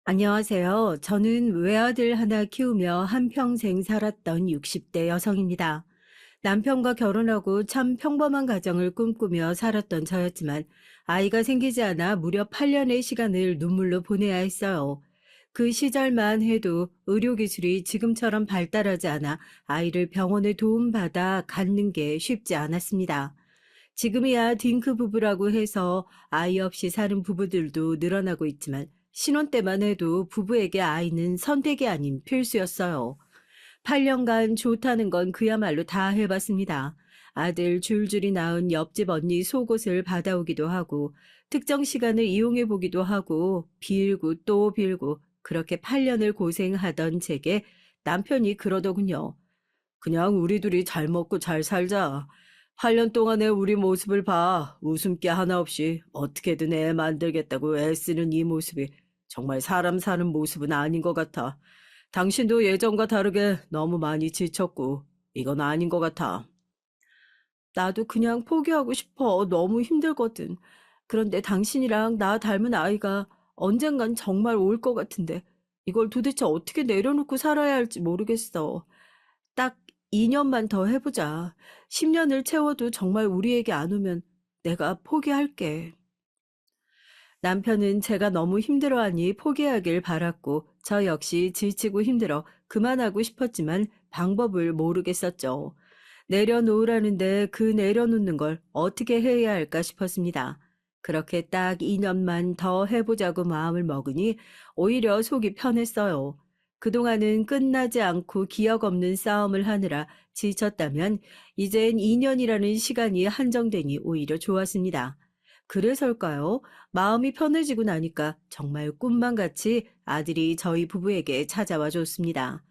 안녕하세요. 저는 외아들 하나 키우며 한평생 살았던 60대 여성입니다. 남편과 결혼하고 참 평범한 가정을 꿈꾸며 살았던 저였지만 아이가 생기지 않아 무려 8년의 시간을 눈물로 보내야 했어요. 그 시절만 해도 의료기술이 지금처럼 발달하지 않아 아이를 병원에 도움받아 갖는 게 쉽지 않았습니다. 지금이야 딩크 부부라고 해서 아이 없이 사는 부부들도 늘어나고 있지만 신혼 때만 해도 부부에게 아이는 선택이 아닌 필수였어요. 8년간 좋다는 건 그야말로 다 해봤습니다. 아들 줄줄이 낳은 옆집 언니 속옷을 받아오기도 하고 특정 시간을 이용해 보기도 하고 빌고 또 빌고 그렇게 8년을 고생하던 제게 남편이 그러더군요. 그냥 우리 둘이 잘 먹고 잘 살자. 8년 동안의 우리 모습을 봐. 웃음기 하나 없이 어떻게든 애 만들겠다고 애쓰는 이 모습이 정말 사람 사는 모습은 아닌 것 같아. 당신도 예전과 다르게 너무 많이 지쳤고 이건 아닌 것 같아. 나도 그냥 포기하고 싶어. 너무 힘들거든. 그런데 당신이랑 나 닮은 아이가 언젠간 정말 올 것 같은데 이걸 도대체 어떻게 내려놓고 살아야 할지 모르겠어. 딱 2년만 더 해보자. 10년을 채워도 정말 우리에게 안 오면 내가 포기할게. 남편은 제가 너무 힘들어하니 포기하길 바랐고 저 역시 지치고 힘들어 그만하고 싶었지만 방법을 모르겠었죠. 내려놓으라는데 그 내려놓는 걸 어떻게 해야 할까 싶었습니다. 그렇게 딱 2년만 더 해보자고 마음을 먹으니 오히려 속이 편했어요. 그동안은 끝나지 않고 기억 없는 싸움을 하느라 지쳤다면 이젠 2년이라는 시간이 한정되니 오히려 좋았습니다. 그래서일까요? 마음이 편해지고 나니까 정말 꿈만 같이 아들이 저희 부부에게 찾아와 줬습니다.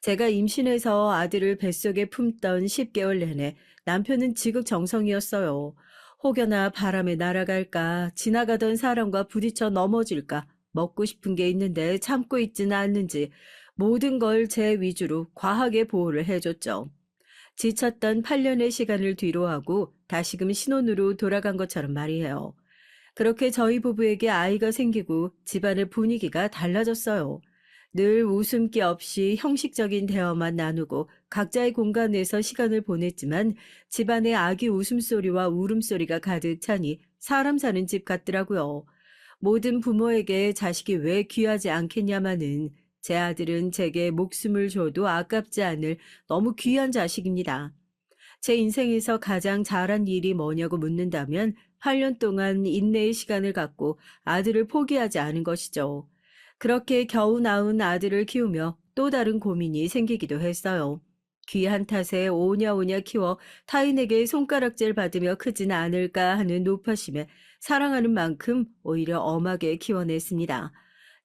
제가 임신해서 아들을 뱃속에 품던 10개월 내내 남편은 지극정성이었어요. 혹여나 바람에 날아갈까, 지나가던 사람과 부딪혀 넘어질까, 먹고 싶은 게 있는데 참고 있지는 않는지 모든 걸 제 위주로 과하게 보호를 해줬죠. 지쳤던 8년의 시간을 뒤로하고 다시금 신혼으로 돌아간 것처럼 말이에요. 그렇게 저희 부부에게 아이가 생기고 집안의 분위기가 달라졌어요. 늘 웃음기 없이 형식적인 대화만 나누고 각자의 공간에서 시간을 보냈지만 집안에 아기 웃음소리와 울음소리가 가득 차니 사람 사는 집 같더라고요. 모든 부모에게 자식이 왜 귀하지 않겠냐마는 제 아들은 제게 목숨을 줘도 아깝지 않을 너무 귀한 자식입니다. 제 인생에서 가장 잘한 일이 뭐냐고 묻는다면 8년 동안 인내의 시간을 갖고 아들을 포기하지 않은 것이죠. 그렇게 겨우 낳은 아들을 키우며 또 다른 고민이 생기기도 했어요. 귀한 탓에 오냐오냐 키워 타인에게 손가락질 받으며 크진 않을까 하는 노파심에 사랑하는 만큼 오히려 엄하게 키워냈습니다.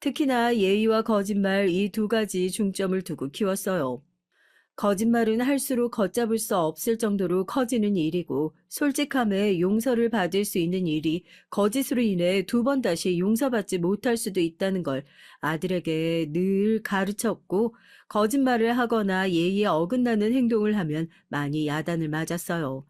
특히나 예의와 거짓말 이 두 가지 중점을 두고 키웠어요. 거짓말은 할수록 걷잡을 수 없을 정도로 커지는 일이고 솔직함에 용서를 받을 수 있는 일이 거짓으로 인해 두 번 다시 용서받지 못할 수도 있다는 걸 아들에게 늘 가르쳤고 거짓말을 하거나 예의에 어긋나는 행동을 하면 많이 야단을 맞았어요.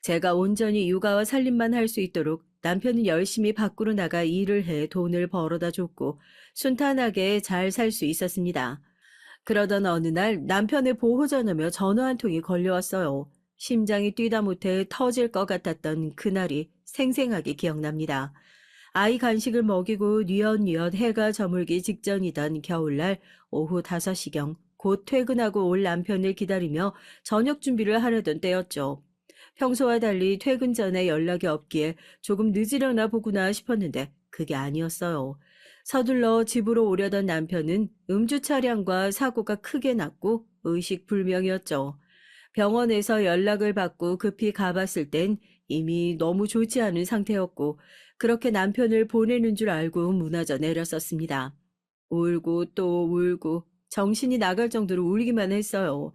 제가 온전히 육아와 살림만 할 수 있도록 남편은 열심히 밖으로 나가 일을 해 돈을 벌어다 줬고 순탄하게 잘 살 수 있었습니다. 그러던 어느 날 남편의 보호전화며 전화 한 통이 걸려왔어요. 심장이 뛰다 못해 터질 것 같았던 그날이 생생하게 기억납니다. 아이 간식을 먹이고 뉘엿뉘엿 해가 저물기 직전이던 겨울날 오후 5시경 곧 퇴근하고 올 남편을 기다리며 저녁 준비를 하려던 때였죠. 평소와 달리 퇴근 전에 연락이 없기에 조금 늦으려나 보구나 싶었는데 그게 아니었어요. 서둘러 집으로 오려던 남편은 음주 차량과 사고가 크게 났고 의식불명이었죠. 병원에서 연락을 받고 급히 가봤을 땐 이미 너무 좋지 않은 상태였고 그렇게 남편을 보내는 줄 알고 무너져 내렸었습니다. 울고 또 울고 정신이 나갈 정도로 울기만 했어요.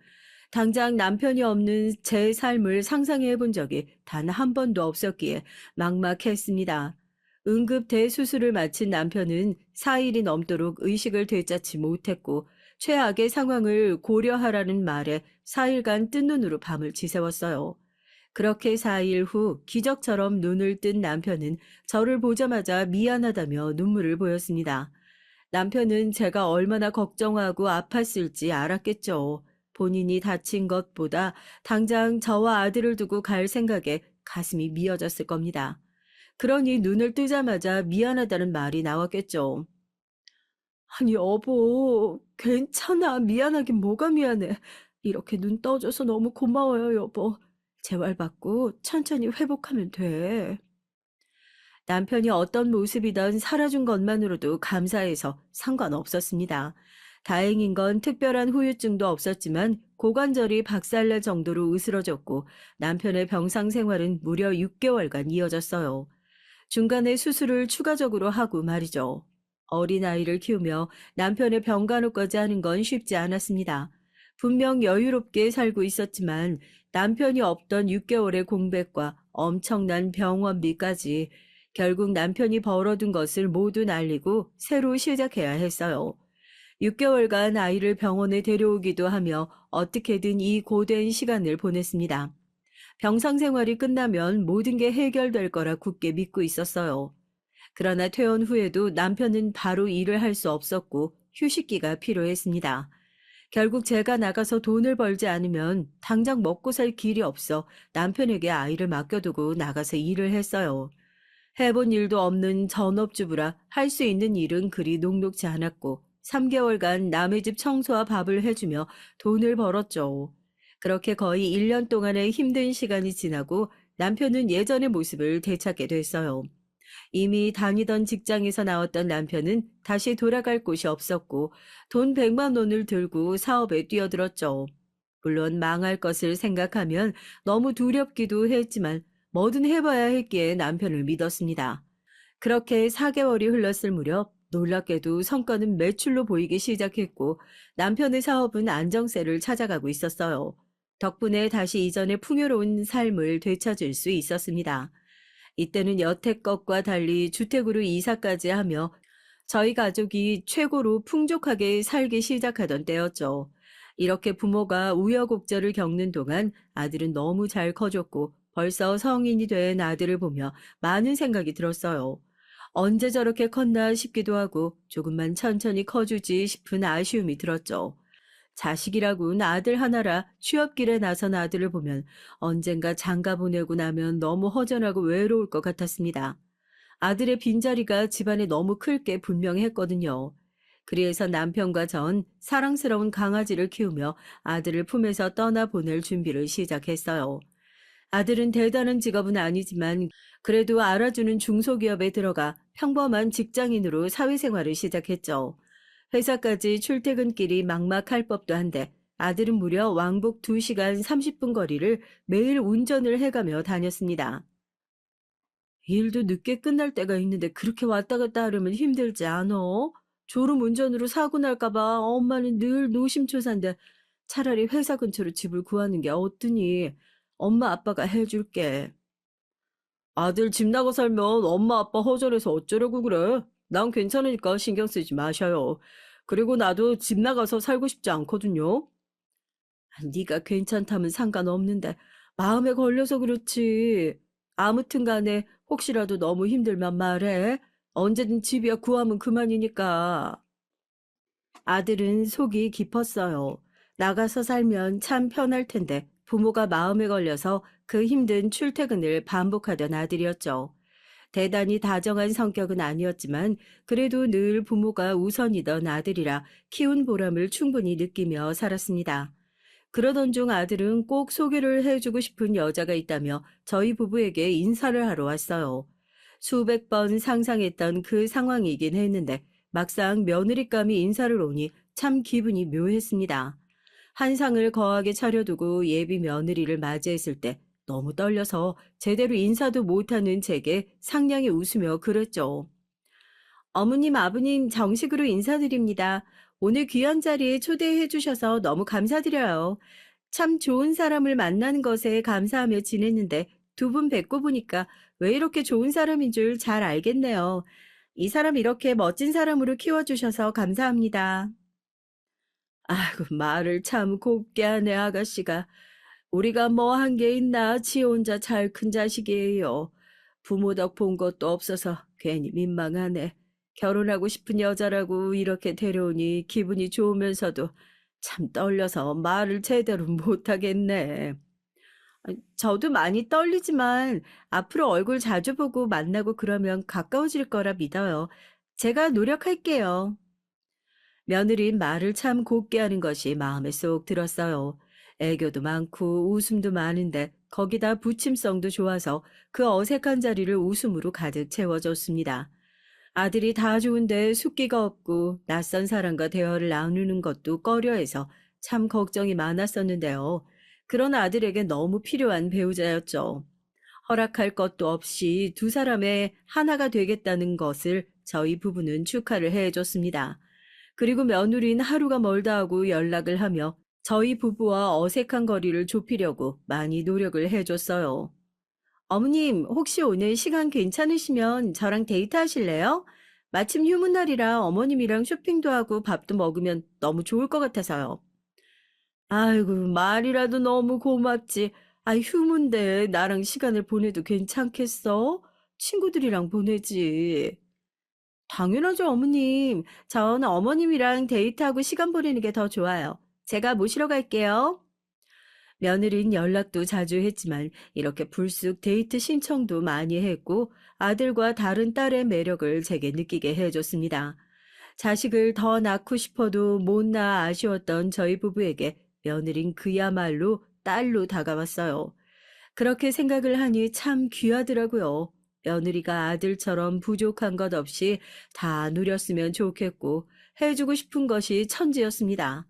당장 남편이 없는 제 삶을 상상해 본 적이 단 한 번도 없었기에 막막했습니다. 응급 대수술을 마친 남편은 4일이 넘도록 의식을 되찾지 못했고 최악의 상황을 고려하라는 말에 4일간 뜬 눈으로 밤을 지새웠어요. 그렇게 4일 후 기적처럼 눈을 뜬 남편은 저를 보자마자 미안하다며 눈물을 보였습니다. 남편은 제가 얼마나 걱정하고 아팠을지 알았겠죠. 본인이 다친 것보다 당장 저와 아들을 두고 갈 생각에 가슴이 미어졌을 겁니다. 그러니 눈을 뜨자마자 미안하다는 말이 나왔겠죠. 아니, 여보, 괜찮아. 미안하긴 뭐가 미안해. 이렇게 눈 떠줘서 너무 고마워요, 여보. 재활받고 천천히 회복하면 돼. 남편이 어떤 모습이든 살아준 것만으로도 감사해서 상관없었습니다. 다행인 건 특별한 후유증도 없었지만 고관절이 박살날 정도로 으스러졌고 남편의 병상 생활은 무려 6개월간 이어졌어요. 중간에 수술을 추가적으로 하고 말이죠. 어린아이를 키우며 남편의 병간호까지 하는 건 쉽지 않았습니다. 분명 여유롭게 살고 있었지만 남편이 없던 6개월의 공백과 엄청난 병원비까지 결국 남편이 벌어둔 것을 모두 날리고 새로 시작해야 했어요. 6개월간 아이를 병원에 데려오기도 하며 어떻게든 이 고된 시간을 보냈습니다. 병상 생활이 끝나면 모든 게 해결될 거라 굳게 믿고 있었어요. 그러나 퇴원 후에도 남편은 바로 일을 할 수 없었고 휴식기가 필요했습니다. 결국 제가 나가서 돈을 벌지 않으면 당장 먹고 살 길이 없어 남편에게 아이를 맡겨두고 나가서 일을 했어요. 해본 일도 없는 전업주부라 할 수 있는 일은 그리 녹록지 않았고 3개월간 남의 집 청소와 밥을 해주며 돈을 벌었죠. 그렇게 거의 1년 동안의 힘든 시간이 지나고 남편은 예전의 모습을 되찾게 됐어요. 이미 다니던 직장에서 나왔던 남편은 다시 돌아갈 곳이 없었고 돈 100만 원을 들고 사업에 뛰어들었죠. 물론 망할 것을 생각하면 너무 두렵기도 했지만 뭐든 해봐야 했기에 남편을 믿었습니다. 그렇게 4개월이 흘렀을 무렵 놀랍게도 성과는 매출로 보이기 시작했고 남편의 사업은 안정세를 찾아가고 있었어요. 덕분에 다시 이전의 풍요로운 삶을 되찾을 수 있었습니다. 이때는 여태껏과 달리 주택으로 이사까지 하며 저희 가족이 최고로 풍족하게 살기 시작하던 때였죠. 이렇게 부모가 우여곡절을 겪는 동안 아들은 너무 잘 커졌고 벌써 성인이 된 아들을 보며 많은 생각이 들었어요. 언제 저렇게 컸나 싶기도 하고 조금만 천천히 커주지 싶은 아쉬움이 들었죠. 자식이라고는 아들 하나라 취업길에 나선 아들을 보면 언젠가 장가 보내고 나면 너무 허전하고 외로울 것 같았습니다. 아들의 빈자리가 집안에 너무 클 게 분명했거든요. 그래서 남편과 전 사랑스러운 강아지를 키우며 아들을 품에서 떠나보낼 준비를 시작했어요. 아들은 대단한 직업은 아니지만 그래도 알아주는 중소기업에 들어가 평범한 직장인으로 사회생활을 시작했죠. 회사까지 출퇴근길이 막막할 법도 한데 아들은 무려 왕복 2시간 30분 거리를 매일 운전을 해가며 다녔습니다. 일도 늦게 끝날 때가 있는데 그렇게 왔다 갔다 하려면 힘들지 않어? 졸음 운전으로 사고 날까 봐 엄마는 늘 노심초사인데 차라리 회사 근처로 집을 구하는 게 어떠니? 엄마 아빠가 해줄게. 아들 집 나가 살면 엄마 아빠 허전해서 어쩌려고 그래? 난 괜찮으니까 신경 쓰지 마셔요. 그리고 나도 집 나가서 살고 싶지 않거든요. 네가 괜찮다면 상관없는데 마음에 걸려서 그렇지. 아무튼 간에 혹시라도 너무 힘들면 말해. 언제든 집이야 구하면 그만이니까. 아들은 속이 깊었어요. 나가서 살면 참 편할 텐데 부모가 마음에 걸려서 그 힘든 출퇴근을 반복하던 아들이었죠. 대단히 다정한 성격은 아니었지만 그래도 늘 부모가 우선이던 아들이라 키운 보람을 충분히 느끼며 살았습니다. 그러던 중 아들은 꼭 소개를 해주고 싶은 여자가 있다며 저희 부부에게 인사를 하러 왔어요. 수백 번 상상했던 그 상황이긴 했는데 막상 며느리감이 인사를 오니 참 기분이 묘했습니다. 한상을 거하게 차려두고 예비 며느리를 맞이했을 때 너무 떨려서 제대로 인사도 못하는 제게 상냥히 웃으며 그랬죠. 어머님, 아버님 정식으로 인사드립니다. 오늘 귀한 자리에 초대해 주셔서 너무 감사드려요. 참 좋은 사람을 만나는 것에 감사하며 지냈는데 두 분 뵙고 보니까 왜 이렇게 좋은 사람인 줄 잘 알겠네요. 이 사람 이렇게 멋진 사람으로 키워주셔서 감사합니다. 아이고, 말을 참 곱게 하네, 아가씨가. 우리가 뭐 한 게 있나, 지 혼자 잘 큰 자식이에요. 부모 덕 본 것도 없어서 괜히 민망하네. 결혼하고 싶은 여자라고 이렇게 데려오니 기분이 좋으면서도 참 떨려서 말을 제대로 못하겠네. 저도 많이 떨리지만 앞으로 얼굴 자주 보고 만나고 그러면 가까워질 거라 믿어요. 제가 노력할게요. 며느린 말을 참 곱게 하는 것이 마음에 쏙 들었어요. 애교도 많고 웃음도 많은데 거기다 부침성도 좋아서 그 어색한 자리를 웃음으로 가득 채워줬습니다. 아들이 다 좋은데 숫기가 없고 낯선 사람과 대화를 나누는 것도 꺼려해서 참 걱정이 많았었는데요. 그런 아들에게 너무 필요한 배우자였죠. 허락할 것도 없이 두 사람의 하나가 되겠다는 것을 저희 부부는 축하를 해줬습니다. 그리고 며느리는 하루가 멀다 하고 연락을 하며 저희 부부와 어색한 거리를 좁히려고 많이 노력을 해줬어요. 어머님, 혹시 오늘 시간 괜찮으시면 저랑 데이트 하실래요? 마침 휴무날이라 어머님이랑 쇼핑도 하고 밥도 먹으면 너무 좋을 것 같아서요. 아이고, 말이라도 너무 고맙지. 아, 휴무인데 나랑 시간을 보내도 괜찮겠어? 친구들이랑 보내지. 당연하죠, 어머님. 전 어머님이랑 데이트하고 시간 보내는 게 더 좋아요. 제가 모시러 갈게요. 며느린 연락도 자주 했지만 이렇게 불쑥 데이트 신청도 많이 했고 아들과 다른 딸의 매력을 제게 느끼게 해줬습니다. 자식을 더 낳고 싶어도 못 낳아 아쉬웠던 저희 부부에게 며느린 그야말로 딸로 다가왔어요. 그렇게 생각을 하니 참 귀하더라고요. 며느리가 아들처럼 부족한 것 없이 다 누렸으면 좋겠고 해주고 싶은 것이 천지였습니다.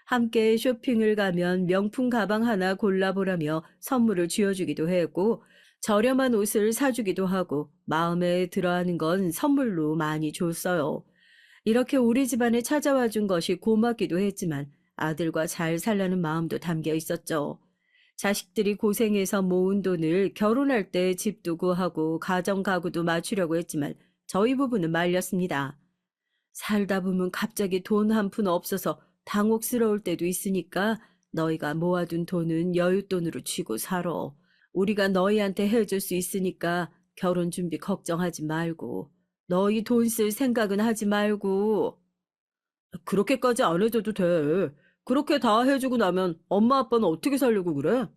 함께 쇼핑을 가면 명품 가방 하나 골라보라며 선물을 쥐어주기도 했고 저렴한 옷을 사주기도 하고 마음에 들어하는 건 선물로 많이 줬어요. 이렇게 우리 집안에 찾아와 준 것이 고맙기도 했지만 아들과 잘 살라는 마음도 담겨 있었죠. 자식들이 고생해서 모은 돈을 결혼할 때 집도 구하고 가정 가구도 맞추려고 했지만 저희 부부는 말렸습니다. 살다 보면 갑자기 돈 한 푼 없어서 당혹스러울 때도 있으니까 너희가 모아둔 돈은 여윳돈으로 쥐고 살아. 우리가 너희한테 해줄 수 있으니까 결혼 준비 걱정하지 말고 너희 돈 쓸 생각은 하지 말고 그렇게까지 안 해줘도 돼. 그렇게 다 해주고 나면 엄마 아빠는 어떻게 살려고 그래?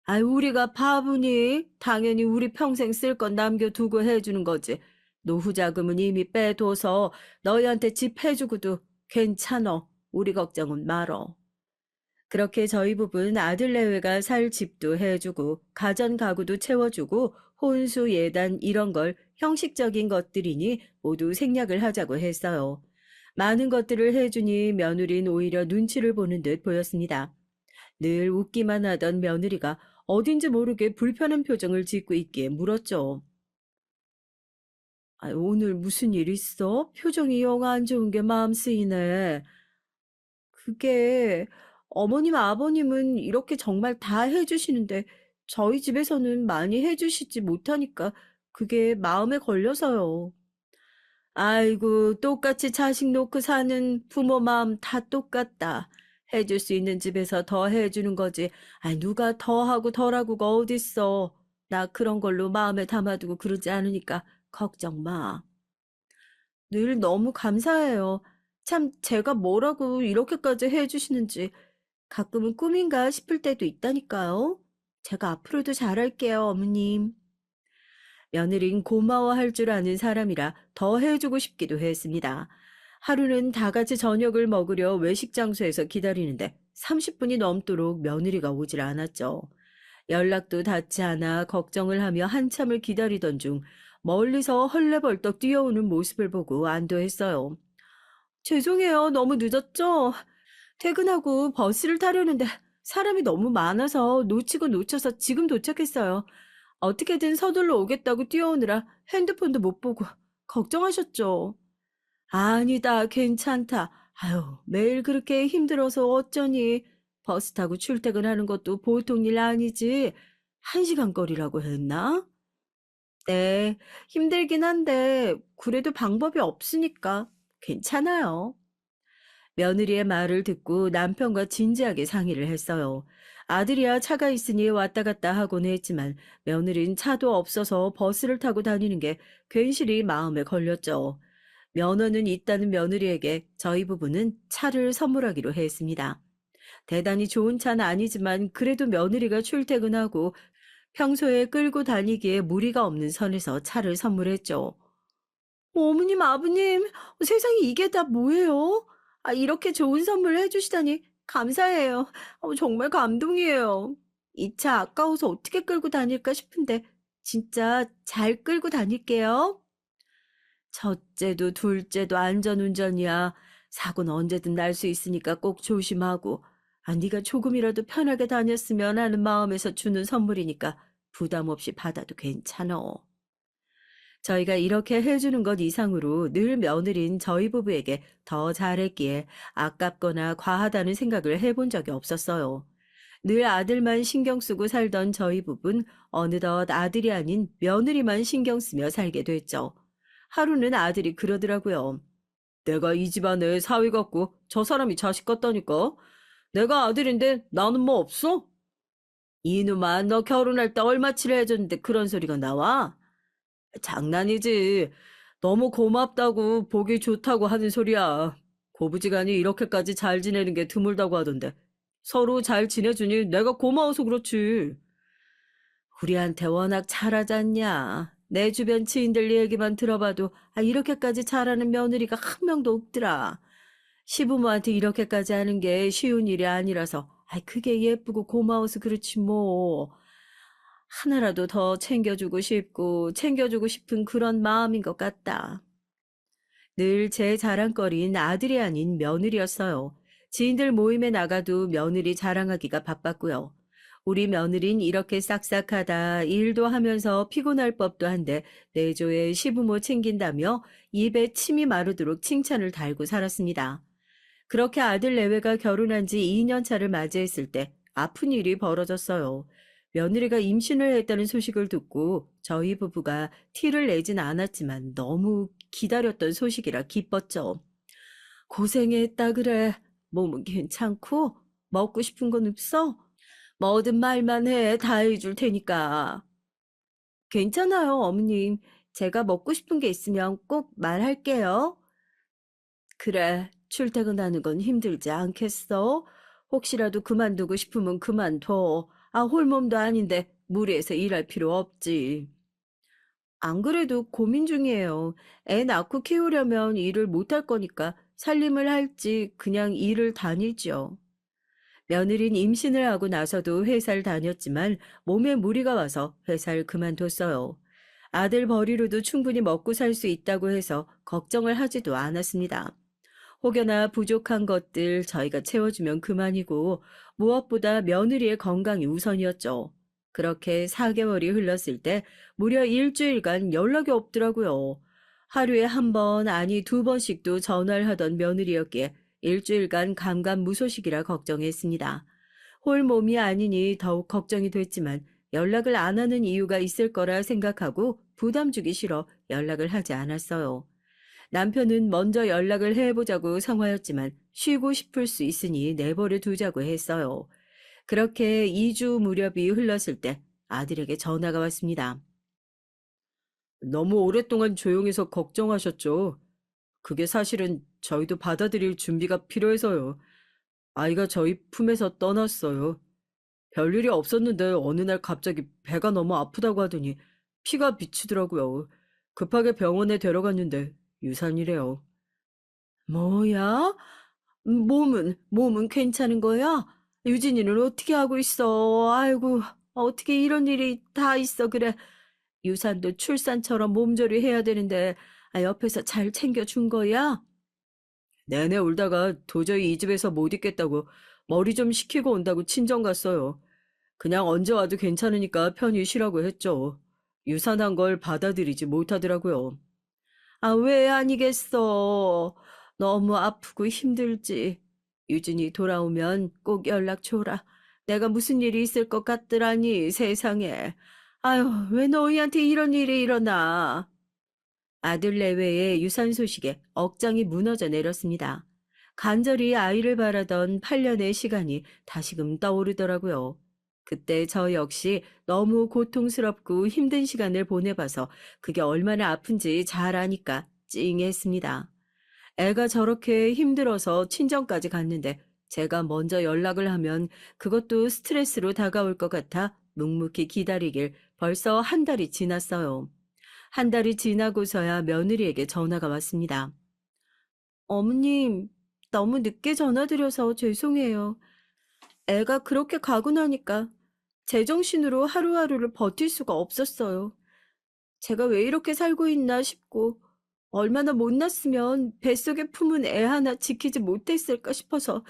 아, 우리가 바보니? 당연히 우리 평생 쓸 건 남겨두고 해주는 거지. 노후 자금은 이미 빼둬서 너희한테 집 해주고도 괜찮어. 우리 걱정은 말어. 그렇게 저희 부부는 아들 내외가 살 집도 해주고 가전 가구도 채워주고 혼수 예단 이런 걸 형식적인 것들이니 모두 생략을 하자고 했어요. 많은 것들을 해주니 며느리는 오히려 눈치를 보는 듯 보였습니다. 늘 웃기만 하던 며느리가 어딘지 모르게 불편한 표정을 짓고 있기에 물었죠. 아, 오늘 무슨 일 있어? 표정이 영 안 좋은 게 마음 쓰이네. 그게 어머님, 아버님은 이렇게 정말 다 해주시는데 저희 집에서는 많이 해주시지 못하니까 그게 마음에 걸려서요. 아이고, 똑같이 자식 놓고 사는 부모 마음 다 똑같다. 해줄 수 있는 집에서 더 해주는 거지. 아, 누가 더 하고 덜 하고가 어딨어. 나 그런 걸로 마음에 담아두고 그러지 않으니까 걱정 마. 늘 너무 감사해요. 참 제가 뭐라고 이렇게까지 해주시는지 가끔은 꿈인가 싶을 때도 있다니까요. 제가 앞으로도 잘할게요, 어머님. 며느린 고마워할 줄 아는 사람이라 더 해주고 싶기도 했습니다. 하루는 다 같이 저녁을 먹으려 외식 장소에서 기다리는데 30분이 넘도록 며느리가 오질 않았죠. 연락도 닿지 않아 걱정을 하며 한참을 기다리던 중 멀리서 헐레벌떡 뛰어오는 모습을 보고 안도했어요. 죄송해요. 너무 늦었죠? 퇴근하고 버스를 타려는데 사람이 너무 많아서 놓치고 놓쳐서 지금 도착했어요. 어떻게든 서둘러 오겠다고 뛰어오느라 핸드폰도 못 보고 걱정하셨죠? 아니다, 괜찮다. 아유, 매일 그렇게 힘들어서 어쩌니. 버스 타고 출퇴근하는 것도 보통 일 아니지. 1시간 거리라고 했나? 네, 힘들긴 한데 그래도 방법이 없으니까 괜찮아요. 며느리의 말을 듣고 남편과 진지하게 상의를 했어요. 아들이야 차가 있으니 왔다 갔다 하곤 했지만 며느린 차도 없어서 버스를 타고 다니는 게 괜시리 마음에 걸렸죠. 면허는 있다는 며느리에게 저희 부부는 차를 선물하기로 했습니다. 대단히 좋은 차는 아니지만 그래도 며느리가 출퇴근하고 평소에 끌고 다니기에 무리가 없는 선에서 차를 선물했죠. 어머님, 아버님, 세상에 이게 다 뭐예요? 이렇게 좋은 선물을 해주시다니 감사해요. 정말 감동이에요. 이 차 아까워서 어떻게 끌고 다닐까 싶은데 진짜 잘 끌고 다닐게요. 첫째도 둘째도 안전운전이야. 사고는 언제든 날 수 있으니까 꼭 조심하고. 네가 조금이라도 편하게 다녔으면 하는 마음에서 주는 선물이니까 부담 없이 받아도 괜찮어. 저희가 이렇게 해주는 것 이상으로 늘 며느린 저희 부부에게 더 잘했기에 아깝거나 과하다는 생각을 해본 적이 없었어요. 늘 아들만 신경 쓰고 살던 저희 부부는 어느덧 아들이 아닌 며느리만 신경 쓰며 살게 됐죠. 하루는 아들이 그러더라고요. 내가 이 집안의 사위 같고 저 사람이 자식 같다니까. 내가 아들인데 나는 뭐 없어? 이놈아, 너 결혼할 때 얼마치를 해줬는데 그런 소리가 나와? 장난이지. 너무 고맙다고 보기 좋다고 하는 소리야. 고부지간이 이렇게까지 잘 지내는 게 드물다고 하던데. 서로 잘 지내주니 내가 고마워서 그렇지. 우리한테 워낙 잘하지 않냐. 내 주변 지인들 얘기만 들어봐도 이렇게까지 잘하는 며느리가 한 명도 없더라. 시부모한테 이렇게까지 하는 게 쉬운 일이 아니라서 그게 예쁘고 고마워서 그렇지 뭐. 하나라도 더 챙겨주고 싶고 챙겨주고 싶은 그런 마음인 것 같다. 늘 제 자랑거리인 아들이 아닌 며느리였어요. 지인들 모임에 나가도 며느리 자랑하기가 바빴고요. 우리 며느린 이렇게 싹싹하다, 일도 하면서 피곤할 법도 한데 내조에 시부모 챙긴다며 입에 침이 마르도록 칭찬을 달고 살았습니다. 그렇게 아들 내외가 결혼한 지 2년 차를 맞이했을 때 아픈 일이 벌어졌어요. 며느리가 임신을 했다는 소식을 듣고 저희 부부가 티를 내진 않았지만 너무 기다렸던 소식이라 기뻤죠. 고생했다 그래. 몸은 괜찮고 먹고 싶은 건 없어? 뭐든 말만 해. 다 해줄 테니까. 괜찮아요, 어머님. 제가 먹고 싶은 게 있으면 꼭 말할게요. 그래, 출퇴근하는 건 힘들지 않겠어? 혹시라도 그만두고 싶으면 그만둬. 홀몸도 아닌데 무리해서 일할 필요 없지. 안 그래도 고민 중이에요. 애 낳고 키우려면 일을 못할 거니까 살림을 할지 그냥 일을 다닐지요. 며느린 임신을 하고 나서도 회사를 다녔지만 몸에 무리가 와서 회사를 그만뒀어요. 아들 벌이로도 충분히 먹고 살 수 있다고 해서 걱정을 하지도 않았습니다. 혹여나 부족한 것들 저희가 채워주면 그만이고 무엇보다 며느리의 건강이 우선이었죠. 그렇게 4개월이 흘렀을 때 무려 일주일간 연락이 없더라고요. 하루에 한 번, 아니 두 번씩도 전화를 하던 며느리였기에 일주일간 감감무소식이라 걱정했습니다. 홀몸이 아니니 더욱 걱정이 됐지만 연락을 안 하는 이유가 있을 거라 생각하고 부담 주기 싫어 연락을 하지 않았어요. 남편은 먼저 연락을 해보자고 성화였지만 쉬고 싶을 수 있으니 내버려 두자고 했어요. 그렇게 2주 무렵이 흘렀을 때 아들에게 전화가 왔습니다. 너무 오랫동안 조용해서 걱정하셨죠? 그게 사실은 저희도 받아들일 준비가 필요해서요. 아이가 저희 품에서 떠났어요. 별일이 없었는데 어느 날 갑자기 배가 너무 아프다고 하더니 피가 비치더라고요. 급하게 병원에 데려갔는데 유산이래요. 뭐야? 몸은 괜찮은 거야? 유진이는 어떻게 하고 있어? 아이고, 어떻게 이런 일이 다 있어, 그래. 유산도 출산처럼 몸조리 해야 되는데, 옆에서 잘 챙겨준 거야? 내내 울다가 도저히 이 집에서 못 있겠다고 머리 좀 식히고 온다고 친정 갔어요. 그냥 언제 와도 괜찮으니까 편히 쉬라고 했죠. 유산한 걸 받아들이지 못하더라고요. 왜 아니겠어. 너무 아프고 힘들지. 유진이 돌아오면 꼭 연락 줘라. 내가 무슨 일이 있을 것 같더라니, 세상에. 아유, 왜 너희한테 이런 일이 일어나? 아들 내외의 유산 소식에 억장이 무너져 내렸습니다. 간절히 아이를 바라던 8년의 시간이 다시금 떠오르더라고요. 그때 저 역시 너무 고통스럽고 힘든 시간을 보내봐서 그게 얼마나 아픈지 잘 아니까 찡했습니다. 애가 저렇게 힘들어서 친정까지 갔는데 제가 먼저 연락을 하면 그것도 스트레스로 다가올 것 같아 묵묵히 기다리길 벌써 한 달이 지났어요. 한 달이 지나고서야 며느리에게 전화가 왔습니다. 어머님, 너무 늦게 전화드려서 죄송해요. 애가 그렇게 가고 나니까 제정신으로 하루하루를 버틸 수가 없었어요. 제가 왜 이렇게 살고 있나 싶고 얼마나 못났으면 뱃속에 품은 애 하나 지키지 못했을까 싶어서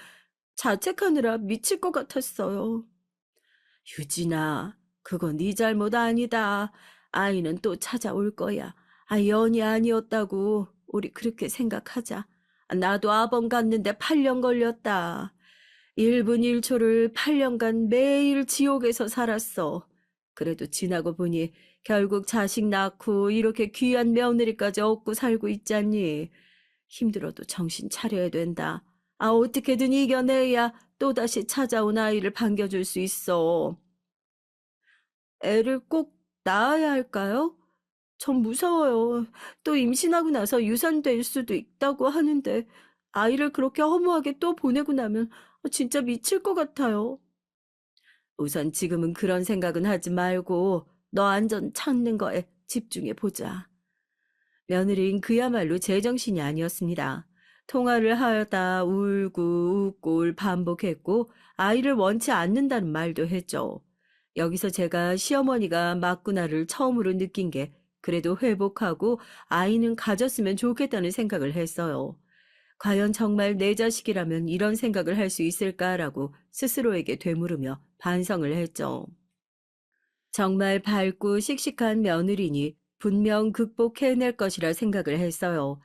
자책하느라 미칠 것 같았어요. 유진아, 그건 네 잘못 아니다. 아이는 또 찾아올 거야. 연이 아니었다고 우리 그렇게 생각하자. 나도 아범 갔는데 8년 걸렸다. 1분 1초를 8년간 매일 지옥에서 살았어. 그래도 지나고 보니 결국 자식 낳고 이렇게 귀한 며느리까지 얻고 살고 있잖니. 힘들어도 정신 차려야 된다. 어떻게든 이겨내야 또다시 찾아온 아이를 반겨줄 수 있어. 애를 꼭 낳아야 할까요? 전 무서워요. 또 임신하고 나서 유산될 수도 있다고 하는데 아이를 그렇게 허무하게 또 보내고 나면 진짜 미칠 것 같아요. 우선 지금은 그런 생각은 하지 말고 너 안전 찾는 거에 집중해 보자. 며느리는 그야말로 제정신이 아니었습니다. 통화를 하다 울고 웃고를 반복했고 아이를 원치 않는다는 말도 했죠. 여기서 제가 시어머니가 맞구나를 처음으로 느낀 게 그래도 회복하고 아이는 가졌으면 좋겠다는 생각을 했어요. 과연 정말 내 자식이라면 이런 생각을 할 수 있을까라고 스스로에게 되물으며 반성을 했죠. 정말 밝고 씩씩한 며느리니 분명 극복해낼 것이라 생각을 했어요.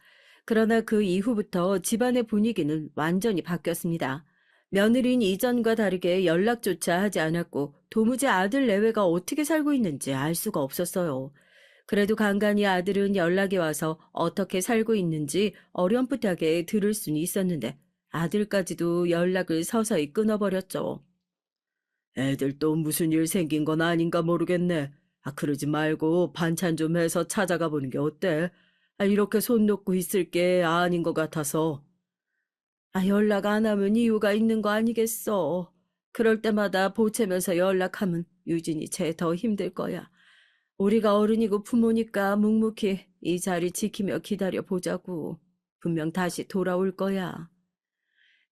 그러나 그 이후부터 집안의 분위기는 완전히 바뀌었습니다. 며느리는 이전과 다르게 연락조차 하지 않았고 도무지 아들 내외가 어떻게 살고 있는지 알 수가 없었어요. 그래도 간간히 아들은 연락이 와서 어떻게 살고 있는지 어렴풋하게 들을 수는 있었는데 아들까지도 연락을 서서히 끊어버렸죠. 애들 또 무슨 일 생긴 건 아닌가 모르겠네. 그러지 말고 반찬 좀 해서 찾아가 보는 게 어때? 이렇게 손 놓고 있을 게 아닌 것 같아서. 연락 안 하면 이유가 있는 거 아니겠어. 그럴 때마다 보채면서 연락하면 유진이 쟤 더 힘들 거야. 우리가 어른이고 부모니까 묵묵히 이 자리 지키며 기다려 보자고. 분명 다시 돌아올 거야.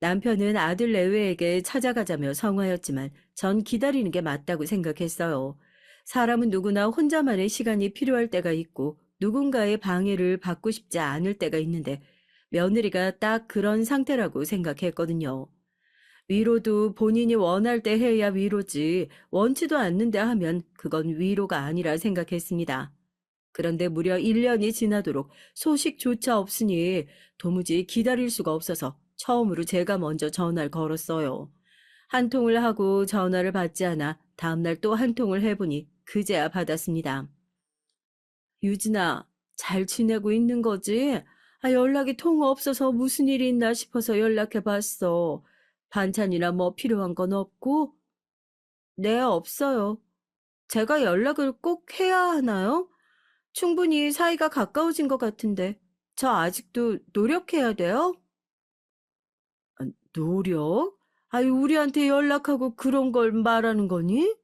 남편은 아들 내외에게 찾아가자며 성화였지만 전 기다리는 게 맞다고 생각했어요. 사람은 누구나 혼자만의 시간이 필요할 때가 있고 누군가의 방해를 받고 싶지 않을 때가 있는데 며느리가 딱 그런 상태라고 생각했거든요. 위로도 본인이 원할 때 해야 위로지 원치도 않는데 하면 그건 위로가 아니라 생각했습니다. 그런데 무려 1년이 지나도록 소식조차 없으니 도무지 기다릴 수가 없어서 처음으로 제가 먼저 전화를 걸었어요. 한 통을 하고 전화를 받지 않아 다음날 또 한 통을 해보니 그제야 받았습니다. 유진아, 잘 지내고 있는 거지? 연락이 통 없어서 무슨 일이 있나 싶어서 연락해봤어. 반찬이나 뭐 필요한 건 없고? 네, 없어요. 제가 연락을 꼭 해야 하나요? 충분히 사이가 가까워진 것 같은데, 저 아직도 노력해야 돼요? 노력? 우리한테 연락하고 그런 걸 말하는 거니?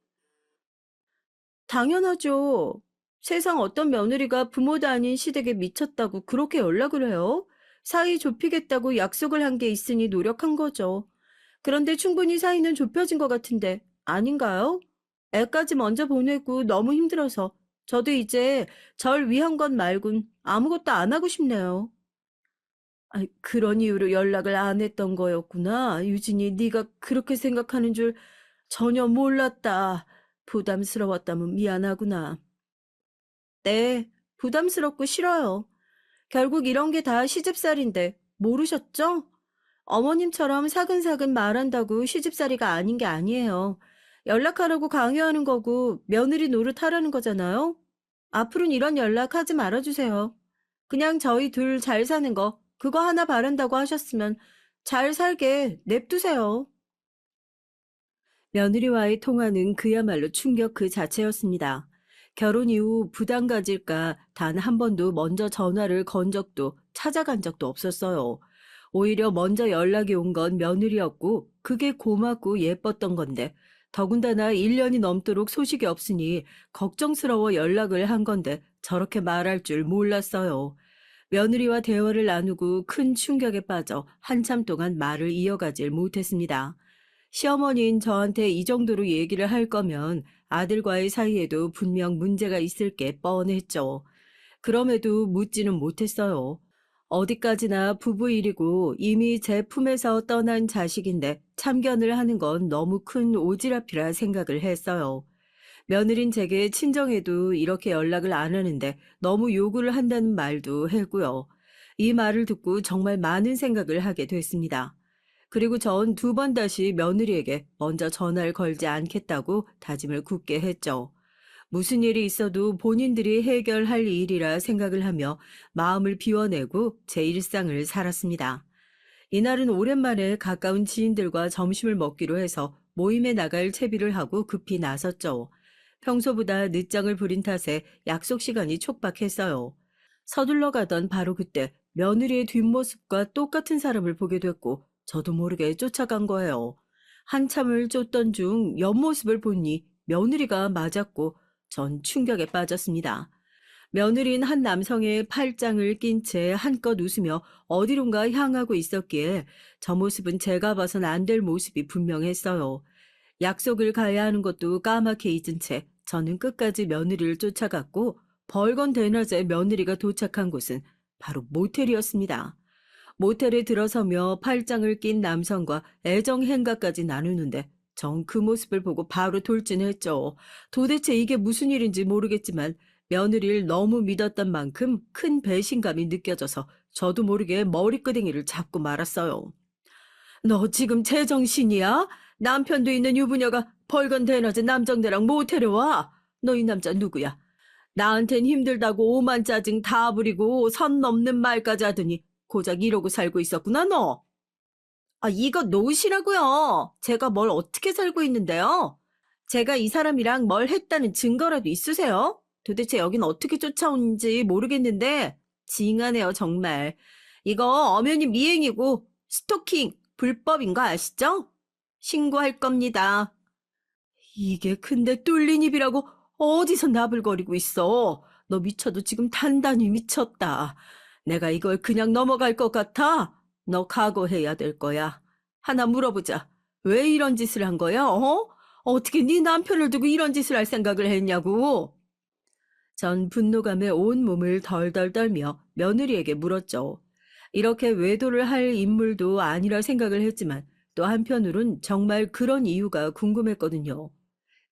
당연하죠. 세상 어떤 며느리가 부모도 아닌 시댁에 미쳤다고 그렇게 연락을 해요? 사이 좁히겠다고 약속을 한 게 있으니 노력한 거죠. 그런데 충분히 사이는 좁혀진 것 같은데, 아닌가요? 애까지 먼저 보내고 너무 힘들어서 저도 이제 절 위한 것 말곤 아무것도 안 하고 싶네요. 그런 이유로 연락을 안 했던 거였구나. 유진이 네가 그렇게 생각하는 줄 전혀 몰랐다. 부담스러웠다면 미안하구나. 네, 부담스럽고 싫어요. 결국 이런 게 다 시집살인데 모르셨죠? 어머님처럼 사근사근 말한다고 시집살이가 아닌 게 아니에요. 연락하라고 강요하는 거고 며느리 노릇하라는 거잖아요. 앞으로는 이런 연락 하지 말아주세요. 그냥 저희 둘 잘 사는 거 그거 하나 바란다고 하셨으면 잘 살게 냅두세요. 며느리와의 통화는 그야말로 충격 그 자체였습니다. 결혼 이후 부담 가질까 단 한 번도 먼저 전화를 건 적도 찾아간 적도 없었어요. 오히려 먼저 연락이 온 건 며느리였고 그게 고맙고 예뻤던 건데 더군다나 1년이 넘도록 소식이 없으니 걱정스러워 연락을 한 건데 저렇게 말할 줄 몰랐어요. 며느리와 대화를 나누고 큰 충격에 빠져 한참 동안 말을 이어가질 못했습니다. 시어머니인 저한테 이 정도로 얘기를 할 거면 아들과의 사이에도 분명 문제가 있을 게 뻔했죠. 그럼에도 묻지는 못했어요. 어디까지나 부부 일이고 이미 제 품에서 떠난 자식인데 참견을 하는 건 너무 큰 오지랖이라 생각을 했어요. 며느린 제게 친정에도 이렇게 연락을 안 하는데 너무 요구를 한다는 말도 했고요. 이 말을 듣고 정말 많은 생각을 하게 됐습니다. 그리고 전 두 번 다시 며느리에게 먼저 전화를 걸지 않겠다고 다짐을 굳게 했죠. 무슨 일이 있어도 본인들이 해결할 일이라 생각을 하며 마음을 비워내고 제 일상을 살았습니다. 이날은 오랜만에 가까운 지인들과 점심을 먹기로 해서 모임에 나갈 채비를 하고 급히 나섰죠. 평소보다 늦장을 부린 탓에 약속 시간이 촉박했어요. 서둘러 가던 바로 그때 며느리의 뒷모습과 똑같은 사람을 보게 됐고 저도 모르게 쫓아간 거예요. 한참을 쫓던 중 옆모습을 보니 며느리가 맞았고 전 충격에 빠졌습니다. 며느리는 한 남성의 팔짱을 낀 채 한껏 웃으며 어디론가 향하고 있었기에 저 모습은 제가 봐선 안 될 모습이 분명했어요. 약속을 가야 하는 것도 까맣게 잊은 채 저는 끝까지 며느리를 쫓아갔고 벌건 대낮에 며느리가 도착한 곳은 바로 모텔이었습니다. 모텔에 들어서며 팔짱을 낀 남성과 애정 행가까지 나누는데 전 그 모습을 보고 바로 돌진했죠. 도대체 이게 무슨 일인지 모르겠지만 며느리를 너무 믿었던 만큼 큰 배신감이 느껴져서 저도 모르게 머리끄댕이를 잡고 말았어요. 너 지금 제정신이야? 남편도 있는 유부녀가 벌건 대낮에 남정네랑 모텔에 와? 너 이 남자 누구야? 나한텐 힘들다고 오만 짜증 다 부리고 선 넘는 말까지 하더니 고작 이러고 살고 있었구나 너. 아, 이거 놓으시라고요. 제가 뭘 어떻게 살고 있는데요? 제가 이 사람이랑 뭘 했다는 증거라도 있으세요? 도대체 여긴 어떻게 쫓아온지 모르겠는데 징하네요 정말. 이거 엄연히 미행이고 스토킹 불법인 거 아시죠? 신고할 겁니다. 이게 근데 뚫린 입이라고 어디서 나불거리고 있어. 너 미쳐도 지금 단단히 미쳤다. 내가 이걸 그냥 넘어갈 것 같아? 너 각오해야 될 거야. 하나 물어보자. 왜 이런 짓을 한 거야? 어? 어떻게 네 남편을 두고 이런 짓을 할 생각을 했냐고? 전 분노감에 온 몸을 덜덜 떨며 며느리에게 물었죠. 이렇게 외도를 할 인물도 아니라 생각을 했지만 또 한편으론 정말 그런 이유가 궁금했거든요.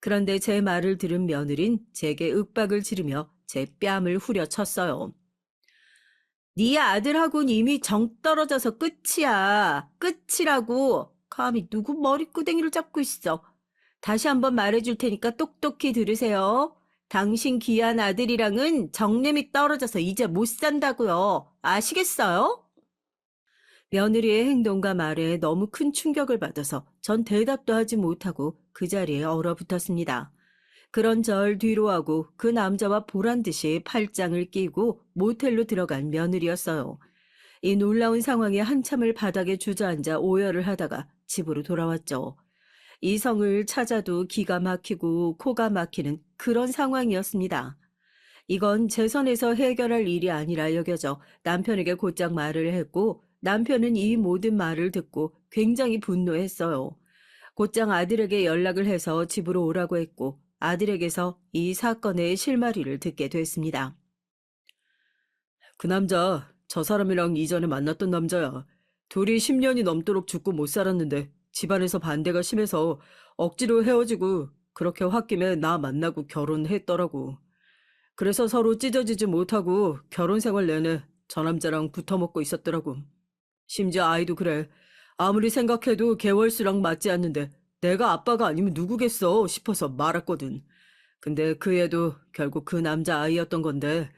그런데 제 말을 들은 며느린 제게 윽박을 지르며 제 뺨을 후려쳤어요. 네 아들하고는 이미 정 떨어져서 끝이야. 끝이라고. 감히 누구 머리끄댕이를 잡고 있어. 다시 한번 말해줄 테니까 똑똑히 들으세요. 당신 귀한 아들이랑은 정념이 떨어져서 이제 못 산다고요. 아시겠어요? 며느리의 행동과 말에 너무 큰 충격을 받아서 전 대답도 하지 못하고 그 자리에 얼어붙었습니다. 그런 절 뒤로하고 그 남자와 보란 듯이 팔짱을 끼고 모텔로 들어간 며느리였어요. 이 놀라운 상황에 한참을 바닥에 주저앉아 오열을 하다가 집으로 돌아왔죠. 이성을 찾아도 기가 막히고 코가 막히는 그런 상황이었습니다. 이건 제 선에서 해결할 일이 아니라 여겨져 남편에게 곧장 말을 했고 남편은 이 모든 말을 듣고 굉장히 분노했어요. 곧장 아들에게 연락을 해서 집으로 오라고 했고 아들에게서 이 사건의 실마리를 듣게 됐습니다. 그 남자, 저 사람이랑 이전에 만났던 남자야. 둘이 10년이 넘도록 죽고 못 살았는데 집안에서 반대가 심해서 억지로 헤어지고 그렇게 홧김에 나 만나고 결혼했더라고. 그래서 서로 찢어지지 못하고 결혼 생활 내내 저 남자랑 붙어먹고 있었더라고. 심지어 아이도 그래. 아무리 생각해도 개월수랑 맞지 않는데 내가 아빠가 아니면 누구겠어 싶어서 말았거든. 근데 그 애도 결국 그 남자 아이였던 건데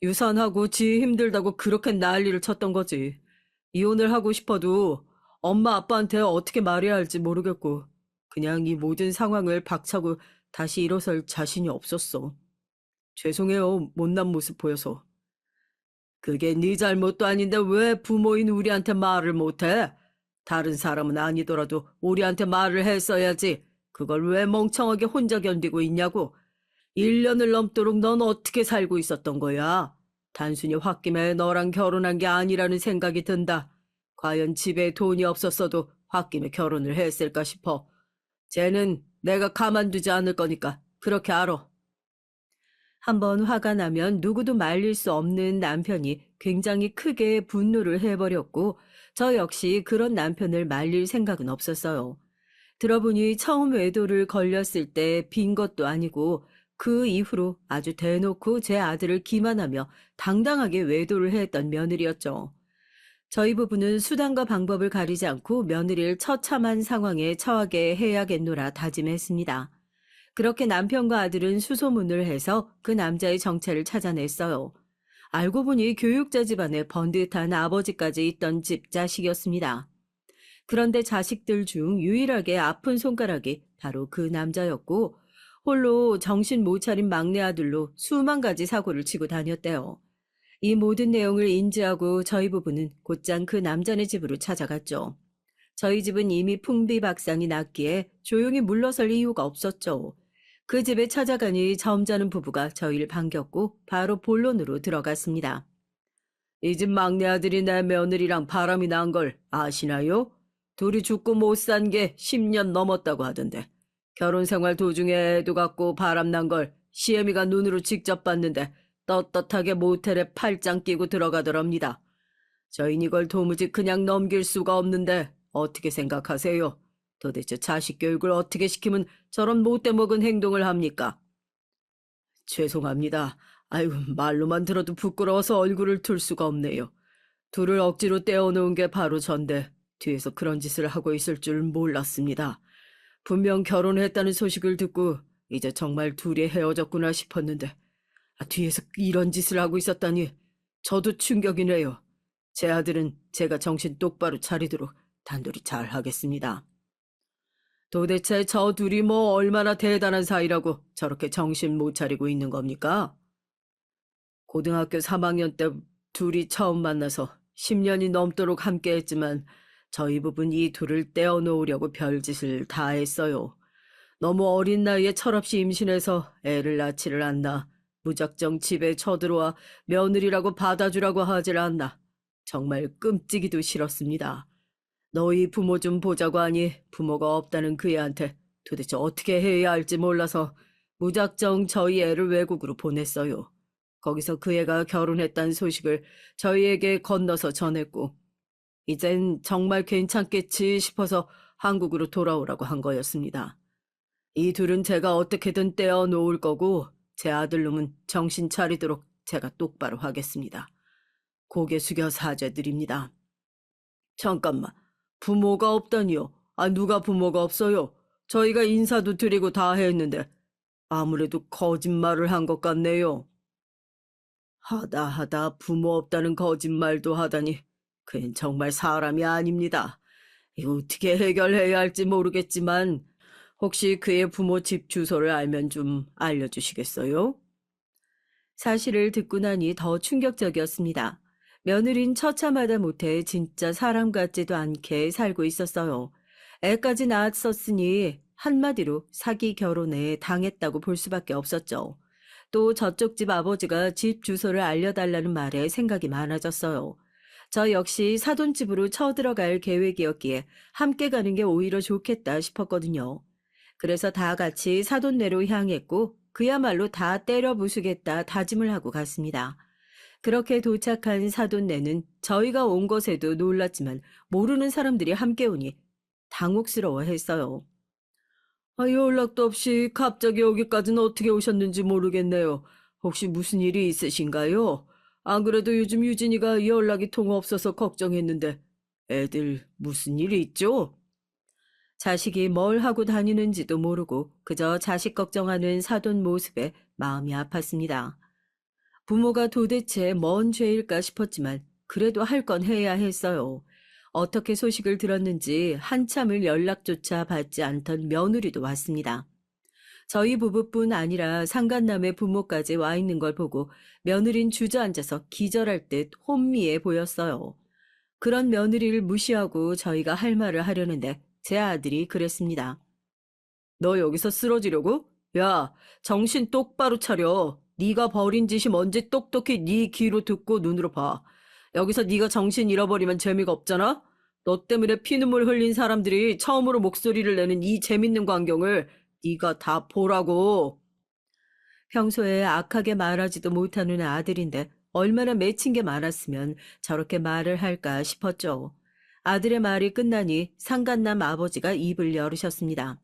유산하고 지 힘들다고 그렇게 난리를 쳤던 거지. 이혼을 하고 싶어도 엄마 아빠한테 어떻게 말해야 할지 모르겠고 그냥 이 모든 상황을 박차고 다시 일어설 자신이 없었어. 죄송해요. 못난 모습 보여서. 그게 네 잘못도 아닌데 왜 부모인 우리한테 말을 못해? 다른 사람은 아니더라도 우리한테 말을 했어야지. 그걸 왜 멍청하게 혼자 견디고 있냐고. 1년을 넘도록 넌 어떻게 살고 있었던 거야? 단순히 홧김에 너랑 결혼한 게 아니라는 생각이 든다. 과연 집에 돈이 없었어도 홧김에 결혼을 했을까 싶어. 쟤는 내가 가만두지 않을 거니까 그렇게 알아. 한번 화가 나면 누구도 말릴 수 없는 남편이 굉장히 크게 분노를 해버렸고 저 역시 그런 남편을 말릴 생각은 없었어요. 들어보니 처음 외도를 걸렸을 때 빈 것도 아니고 그 이후로 아주 대놓고 제 아들을 기만하며 당당하게 외도를 했던 며느리였죠. 저희 부부는 수단과 방법을 가리지 않고 며느리를 처참한 상황에 처하게 해야겠노라 다짐했습니다. 그렇게 남편과 아들은 수소문을 해서 그 남자의 정체를 찾아냈어요. 알고 보니 교육자 집안에 번듯한 아버지까지 있던 집 자식이었습니다. 그런데 자식들 중 유일하게 아픈 손가락이 바로 그 남자였고 홀로 정신 못 차린 막내 아들로 수만 가지 사고를 치고 다녔대요. 이 모든 내용을 인지하고 저희 부부는 곧장 그 남자네 집으로 찾아갔죠. 저희 집은 이미 풍비박산이 났기에 조용히 물러설 이유가 없었죠. 그 집에 찾아가니 점잖은 부부가 저희를 반겼고 바로 본론으로 들어갔습니다. 이 집 막내 아들이 내 며느리랑 바람이 난 걸 아시나요? 둘이 죽고 못 산 게 10년 넘었다고 하던데 결혼 생활 도중에 애도 갖고 바람 난 걸 시애미가 눈으로 직접 봤는데 떳떳하게 모텔에 팔짱 끼고 들어가더랍니다. 저희는 이걸 도무지 그냥 넘길 수가 없는데 어떻게 생각하세요? 도대체 자식 교육을 어떻게 시키면 저런 못돼 먹은 행동을 합니까? 죄송합니다. 아이고, 말로만 들어도 부끄러워서 얼굴을 틀 수가 없네요. 둘을 억지로 떼어놓은 게 바로 전데 뒤에서 그런 짓을 하고 있을 줄 몰랐습니다. 분명 결혼했다는 소식을 듣고 이제 정말 둘이 헤어졌구나 싶었는데 뒤에서 이런 짓을 하고 있었다니 저도 충격이네요. 제 아들은 제가 정신 똑바로 차리도록 단돌이 잘 하겠습니다. 도대체 저 둘이 뭐 얼마나 대단한 사이라고 저렇게 정신 못 차리고 있는 겁니까? 고등학교 3학년 때 둘이 처음 만나서 10년이 넘도록 함께했지만 저희 부부는 이 둘을 떼어놓으려고 별짓을 다 했어요. 너무 어린 나이에 철없이 임신해서 애를 낳지를 않나. 무작정 집에 쳐들어와 며느리라고 받아주라고 하질 않나. 정말 끔찍이도 싫었습니다. 너희 부모 좀 보자고 하니 부모가 없다는 그 애한테 도대체 어떻게 해야 할지 몰라서 무작정 저희 애를 외국으로 보냈어요. 거기서 그 애가 결혼했다는 소식을 저희에게 건너서 전했고 이젠 정말 괜찮겠지 싶어서 한국으로 돌아오라고 한 거였습니다. 이 둘은 제가 어떻게든 떼어 놓을 거고 제 아들놈은 정신 차리도록 제가 똑바로 하겠습니다. 고개 숙여 사죄드립니다. 잠깐만, 부모가 없다니요? 누가 부모가 없어요? 저희가 인사도 드리고 다 했는데 아무래도 거짓말을 한 것 같네요. 하다 부모 없다는 거짓말도 하다니 그는 정말 사람이 아닙니다. 이거 어떻게 해결해야 할지 모르겠지만 혹시 그의 부모 집 주소를 알면 좀 알려주시겠어요? 사실을 듣고 나니 더 충격적이었습니다. 며느린 처참하다 못해 진짜 사람 같지도 않게 살고 있었어요. 애까지 낳았었으니 한마디로 사기 결혼에 당했다고 볼 수밖에 없었죠. 또 저쪽 집 아버지가 집 주소를 알려달라는 말에 생각이 많아졌어요. 저 역시 사돈집으로 쳐들어갈 계획이었기에 함께 가는 게 오히려 좋겠다 싶었거든요. 그래서 다 같이 사돈네로 향했고 그야말로 다 때려 부수겠다 다짐을 하고 갔습니다. 그렇게 도착한 사돈네는 저희가 온 것에도 놀랐지만 모르는 사람들이 함께 오니 당혹스러워했어요. 연락도 없이 갑자기 여기까지는 어떻게 오셨는지 모르겠네요. 혹시 무슨 일이 있으신가요? 안 그래도 요즘 유진이가 연락이 통 없어서 걱정했는데 애들 무슨 일이 있죠? 자식이 뭘 하고 다니는지도 모르고 그저 자식 걱정하는 사돈 모습에 마음이 아팠습니다. 부모가 도대체 뭔 죄일까 싶었지만 그래도 할 건 해야 했어요. 어떻게 소식을 들었는지 한참을 연락조차 받지 않던 며느리도 왔습니다. 저희 부부뿐 아니라 상간남의 부모까지 와 있는 걸 보고 며느린 주저앉아서 기절할 듯 혼미해 보였어요. 그런 며느리를 무시하고 저희가 할 말을 하려는데 제 아들이 그랬습니다. 너 여기서 쓰러지려고? 야, 정신 똑바로 차려. 네가 벌인 짓이 뭔지 똑똑히 네 귀로 듣고 눈으로 봐. 여기서 네가 정신 잃어버리면 재미가 없잖아? 너 때문에 피눈물 흘린 사람들이 처음으로 목소리를 내는 이 재밌는 광경을 네가 다 보라고. 평소에 악하게 말하지도 못하는 아들인데 얼마나 맺힌 게 많았으면 저렇게 말을 할까 싶었죠. 아들의 말이 끝나니 상간남 아버지가 입을 열으셨습니다.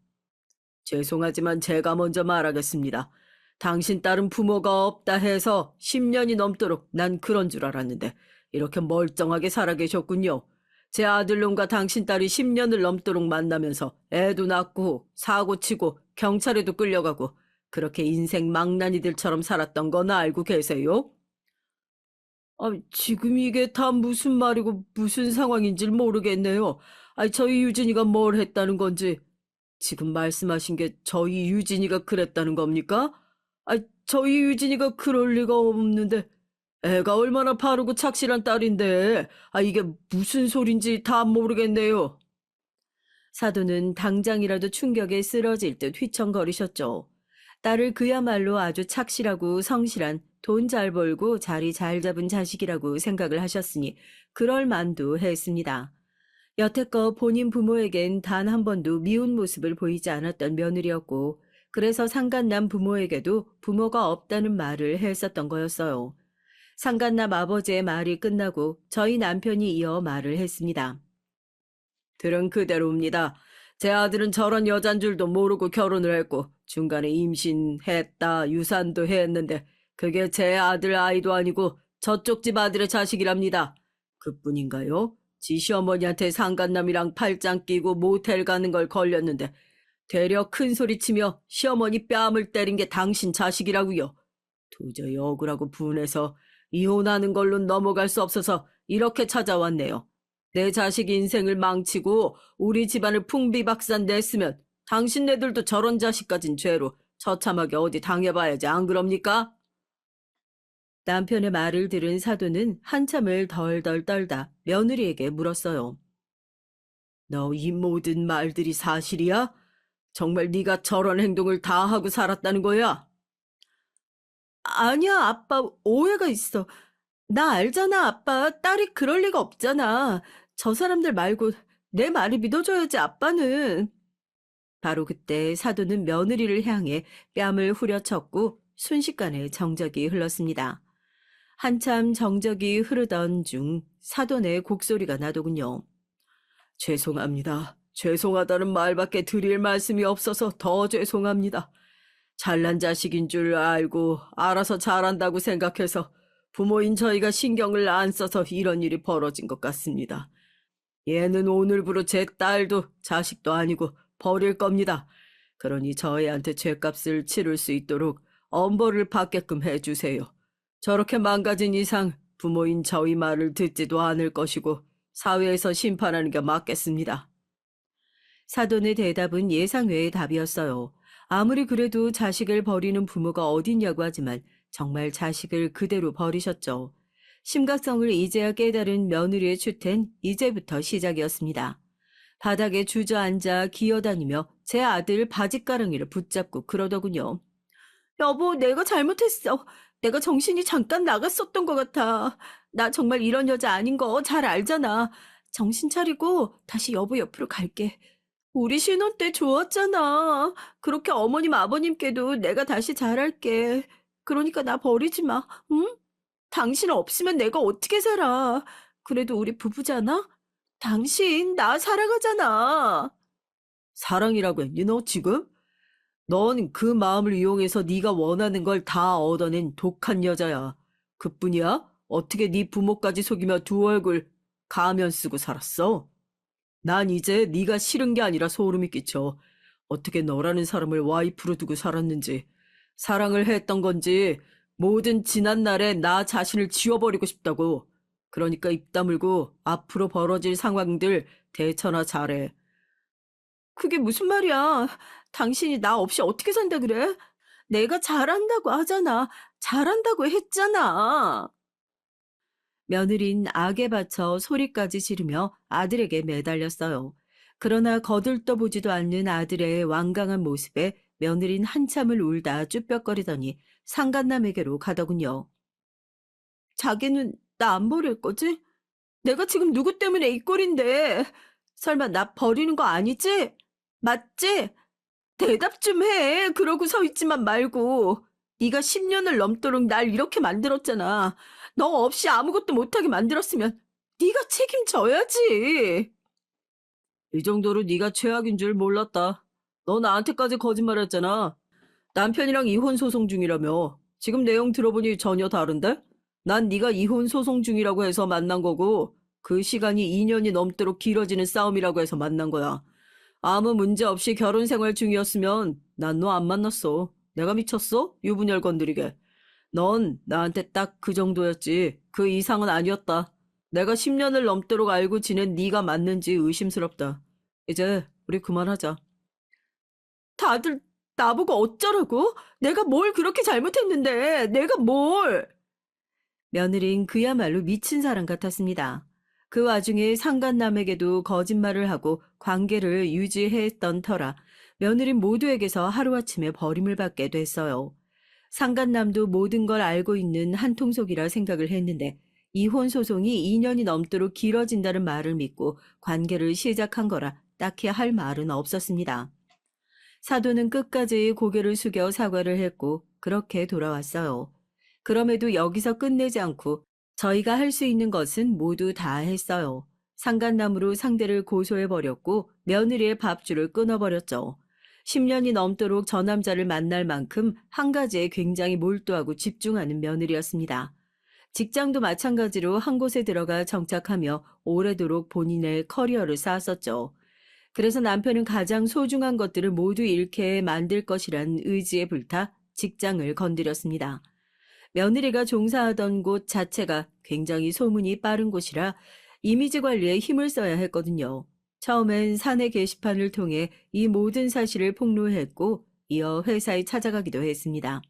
죄송하지만 제가 먼저 말하겠습니다. 당신 딸은 부모가 없다 해서 10년이 넘도록 난 그런 줄 알았는데 이렇게 멀쩡하게 살아 계셨군요. 제 아들놈과 당신 딸이 10년을 넘도록 만나면서 애도 낳고 사고치고 경찰에도 끌려가고 그렇게 인생 망나니들처럼 살았던 건 알고 계세요? 지금 이게 다 무슨 말이고 무슨 상황인지 모르겠네요. 저희 유진이가 뭘 했다는 건지. 지금 말씀하신 게 저희 유진이가 그랬다는 겁니까? 저희 유진이가 그럴 리가 없는데 애가 얼마나 바르고 착실한 딸인데 이게 무슨 소린지 다 모르겠네요. 사돈은 당장이라도 충격에 쓰러질 듯 휘청거리셨죠. 딸을 그야말로 아주 착실하고 성실한 돈 잘 벌고 자리 잘 잡은 자식이라고 생각을 하셨으니 그럴 만도 했습니다. 여태껏 본인 부모에겐 단 한 번도 미운 모습을 보이지 않았던 며느리였고, 그래서 상간남 부모에게도 부모가 없다는 말을 했었던 거였어요. 상간남 아버지의 말이 끝나고 저희 남편이 이어 말을 했습니다. 들은 그대로입니다. 제 아들은 저런 여잔 줄도 모르고 결혼을 했고 중간에 임신했다 유산도 했는데 그게 제 아들 아이도 아니고 저쪽 집 아들의 자식이랍니다. 그뿐인가요? 지 시어머니한테 상간남이랑 팔짱 끼고 모텔 가는 걸 걸렸는데 되려 큰 소리 치며 시어머니 뺨을 때린 게 당신 자식이라고요. 도저히 억울하고 분해서 이혼하는 걸로 넘어갈 수 없어서 이렇게 찾아왔네요. 내 자식 인생을 망치고 우리 집안을 풍비박산 냈으면 당신네들도 저런 자식까진 죄로 처참하게 어디 당해봐야지 안 그럽니까? 남편의 말을 들은 사돈은 한참을 덜덜 떨다 며느리에게 물었어요. 너 이 모든 말들이 사실이야? 정말 네가 저런 행동을 다 하고 살았다는 거야? 아니야, 아빠, 오해가 있어. 나 알잖아, 아빠. 딸이 그럴 리가 없잖아. 저 사람들 말고 내 말을 믿어줘야지, 아빠는. 바로 그때 사돈은 며느리를 향해 뺨을 후려쳤고 순식간에 정적이 흘렀습니다. 한참 정적이 흐르던 중 사돈의 곡소리가 나더군요. 죄송합니다. 죄송하다는 말밖에 드릴 말씀이 없어서 더 죄송합니다. 잘난 자식인 줄 알고 알아서 잘한다고 생각해서 부모인 저희가 신경을 안 써서 이런 일이 벌어진 것 같습니다. 얘는 오늘부로 제 딸도 자식도 아니고 버릴 겁니다. 그러니 저희한테 죗값을 치를 수 있도록 엄벌을 받게끔 해주세요. 저렇게 망가진 이상 부모인 저희 말을 듣지도 않을 것이고 사회에서 심판하는 게 맞겠습니다. 사돈의 대답은 예상 외의 답이었어요. 아무리 그래도 자식을 버리는 부모가 어딨냐고 하지만 정말 자식을 그대로 버리셨죠. 심각성을 이제야 깨달은 며느리의 추태는 이제부터 시작이었습니다. 바닥에 주저앉아 기어다니며 제 아들 바짓가랑이를 붙잡고 그러더군요. 여보, 내가 잘못했어. 내가 정신이 잠깐 나갔었던 것 같아. 나 정말 이런 여자 아닌 거 잘 알잖아. 정신 차리고 다시 여보 옆으로 갈게. 우리 신혼 때 좋았잖아. 그렇게 어머님, 아버님께도 내가 다시 잘할게. 그러니까 나 버리지 마, 응? 당신 없으면 내가 어떻게 살아. 그래도 우리 부부잖아? 당신, 나 사랑하잖아. 사랑이라고 했니, 너 지금? 넌 그 마음을 이용해서 네가 원하는 걸 다 얻어낸 독한 여자야. 그뿐이야? 어떻게 네 부모까지 속이며 두 얼굴 가면 쓰고 살았어? 난 이제 네가 싫은 게 아니라 소름이 끼쳐. 어떻게 너라는 사람을 와이프로 두고 살았는지, 사랑을 했던 건지, 모든 지난 날에 나 자신을 지워버리고 싶다고. 그러니까 입 다물고 앞으로 벌어질 상황들 대처나 잘해. 그게 무슨 말이야. 당신이 나 없이 어떻게 산다 그래? 내가 잘한다고 하잖아. 잘한다고 했잖아. 며느린 악에 받쳐 소리까지 지르며 아들에게 매달렸어요. 그러나 거들떠보지도 않는 아들의 완강한 모습에 며느린 한참을 울다 쭈뼛거리더니 상간남에게로 가더군요. 자기는 나 안 버릴 거지? 내가 지금 누구 때문에 이 꼴인데. 설마 나 버리는 거 아니지? 맞지? 대답 좀 해. 그러고 서 있지만 말고. 네가 10년을 넘도록 날 이렇게 만들었잖아. 너 없이 아무것도 못하게 만들었으면 네가 책임져야지. 이 정도로 네가 최악인 줄 몰랐다. 너 나한테까지 거짓말했잖아. 남편이랑 이혼 소송 중이라며. 지금 내용 들어보니 전혀 다른데? 난 네가 이혼 소송 중이라고 해서 만난 거고 그 시간이 2년이 넘도록 길어지는 싸움이라고 해서 만난 거야. 아무 문제 없이 결혼 생활 중이었으면 난 너 안 만났어. 내가 미쳤어? 유부녀를 건드리게. 넌 나한테 딱 그 정도였지. 그 이상은 아니었다. 내가 10년을 넘도록 알고 지낸 네가 맞는지 의심스럽다. 이제 우리 그만하자. 다들 나보고 어쩌라고? 내가 뭘 그렇게 잘못했는데? 내가 뭘? 며느린 그야말로 미친 사람 같았습니다. 그 와중에 상간남에게도 거짓말을 하고 관계를 유지했던 터라 며느린 모두에게서 하루아침에 버림을 받게 됐어요. 상간남도 모든 걸 알고 있는 한통속이라 생각을 했는데 이혼 소송이 2년이 넘도록 길어진다는 말을 믿고 관계를 시작한 거라 딱히 할 말은 없었습니다. 사도는 끝까지 고개를 숙여 사과를 했고 그렇게 돌아왔어요. 그럼에도 여기서 끝내지 않고 저희가 할 수 있는 것은 모두 다 했어요. 상간남으로 상대를 고소해버렸고 며느리의 밥줄을 끊어버렸죠. 10년이 넘도록 저 남자를 만날 만큼 한 가지에 굉장히 몰두하고 집중하는 며느리였습니다. 직장도 마찬가지로 한 곳에 들어가 정착하며 오래도록 본인의 커리어를 쌓았었죠. 그래서 남편은 가장 소중한 것들을 모두 잃게 만들 것이란 의지에 불타 직장을 건드렸습니다. 며느리가 종사하던 곳 자체가 굉장히 소문이 빠른 곳이라 이미지 관리에 힘을 써야 했거든요. 처음엔 사내 게시판을 통해 이 모든 사실을 폭로했고 이어 회사에 찾아가기도 했습니다.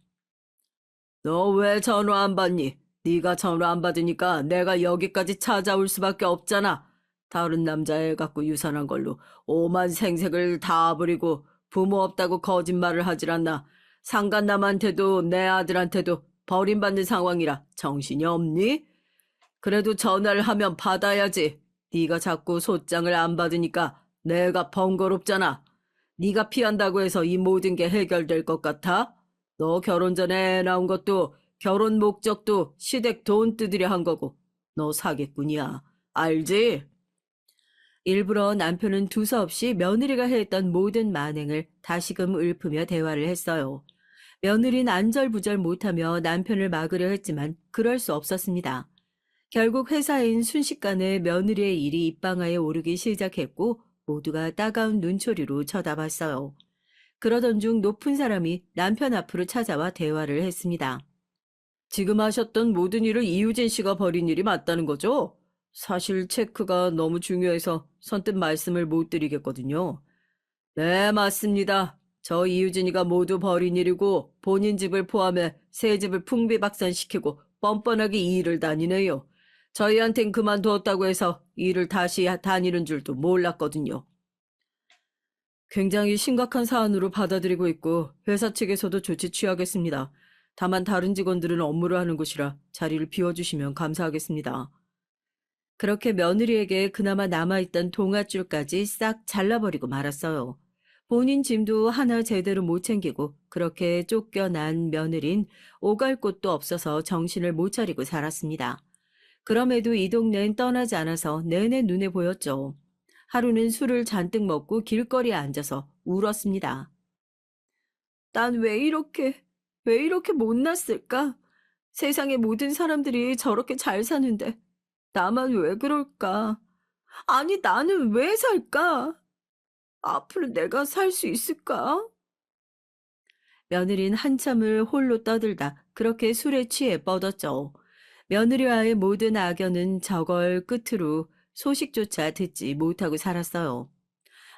너 왜 전화 안 받니? 네가 전화 안 받으니까 내가 여기까지 찾아올 수밖에 없잖아. 다른 남자애 갖고 유산한 걸로 오만 생색을 다 부리고 부모 없다고 거짓말을 하질 않나. 상간남한테도 내 아들한테도 버림받는 상황이라 정신이 없니? 그래도 전화를 하면 받아야지. 네가 자꾸 소장을 안 받으니까 내가 번거롭잖아. 네가 피한다고 해서 이 모든 게 해결될 것 같아? 너 결혼 전에 애 나온 것도 결혼 목적도 시댁 돈 뜯으려 한 거고 너 사기꾼이야. 알지? 일부러 남편은 두서없이 며느리가 했던 모든 만행을 다시금 읊으며 대화를 했어요. 며느리는 안절부절 못하며 남편을 막으려 했지만 그럴 수 없었습니다. 결국 회사인 순식간에 며느리의 일이 입방아에 오르기 시작했고 모두가 따가운 눈초리로 쳐다봤어요. 그러던 중 높은 사람이 남편 앞으로 찾아와 대화를 했습니다. 지금 하셨던 모든 일을 이유진 씨가 벌인 일이 맞다는 거죠? 사실 체크가 너무 중요해서 선뜻 말씀을 못 드리겠거든요. 네, 맞습니다. 저 이유진이가 모두 벌인 일이고 본인 집을 포함해 새 집을 풍비박산시키고 뻔뻔하게 이 일을 다니네요. 저희한텐 그만두었다고 해서 일을 다시 다니는 줄도 몰랐거든요. 굉장히 심각한 사안으로 받아들이고 있고 회사 측에서도 조치 취하겠습니다. 다만 다른 직원들은 업무를 하는 곳이라 자리를 비워주시면 감사하겠습니다. 그렇게 며느리에게 그나마 남아있던 동아줄까지 싹 잘라버리고 말았어요. 본인 짐도 하나 제대로 못 챙기고 그렇게 쫓겨난 며느린 오갈 곳도 없어서 정신을 못 차리고 살았습니다. 그럼에도 이 동네는 떠나지 않아서 내내 눈에 보였죠. 하루는 술을 잔뜩 먹고 길거리에 앉아서 울었습니다. 난 왜 이렇게 못났을까? 세상의 모든 사람들이 저렇게 잘 사는데 나만 왜 그럴까? 아니, 나는 왜 살까? 앞으로 내가 살 수 있을까? 며느린 한참을 홀로 떠들다 그렇게 술에 취해 뻗었죠. 며느리와의 모든 악연은 저걸 끝으로 소식조차 듣지 못하고 살았어요.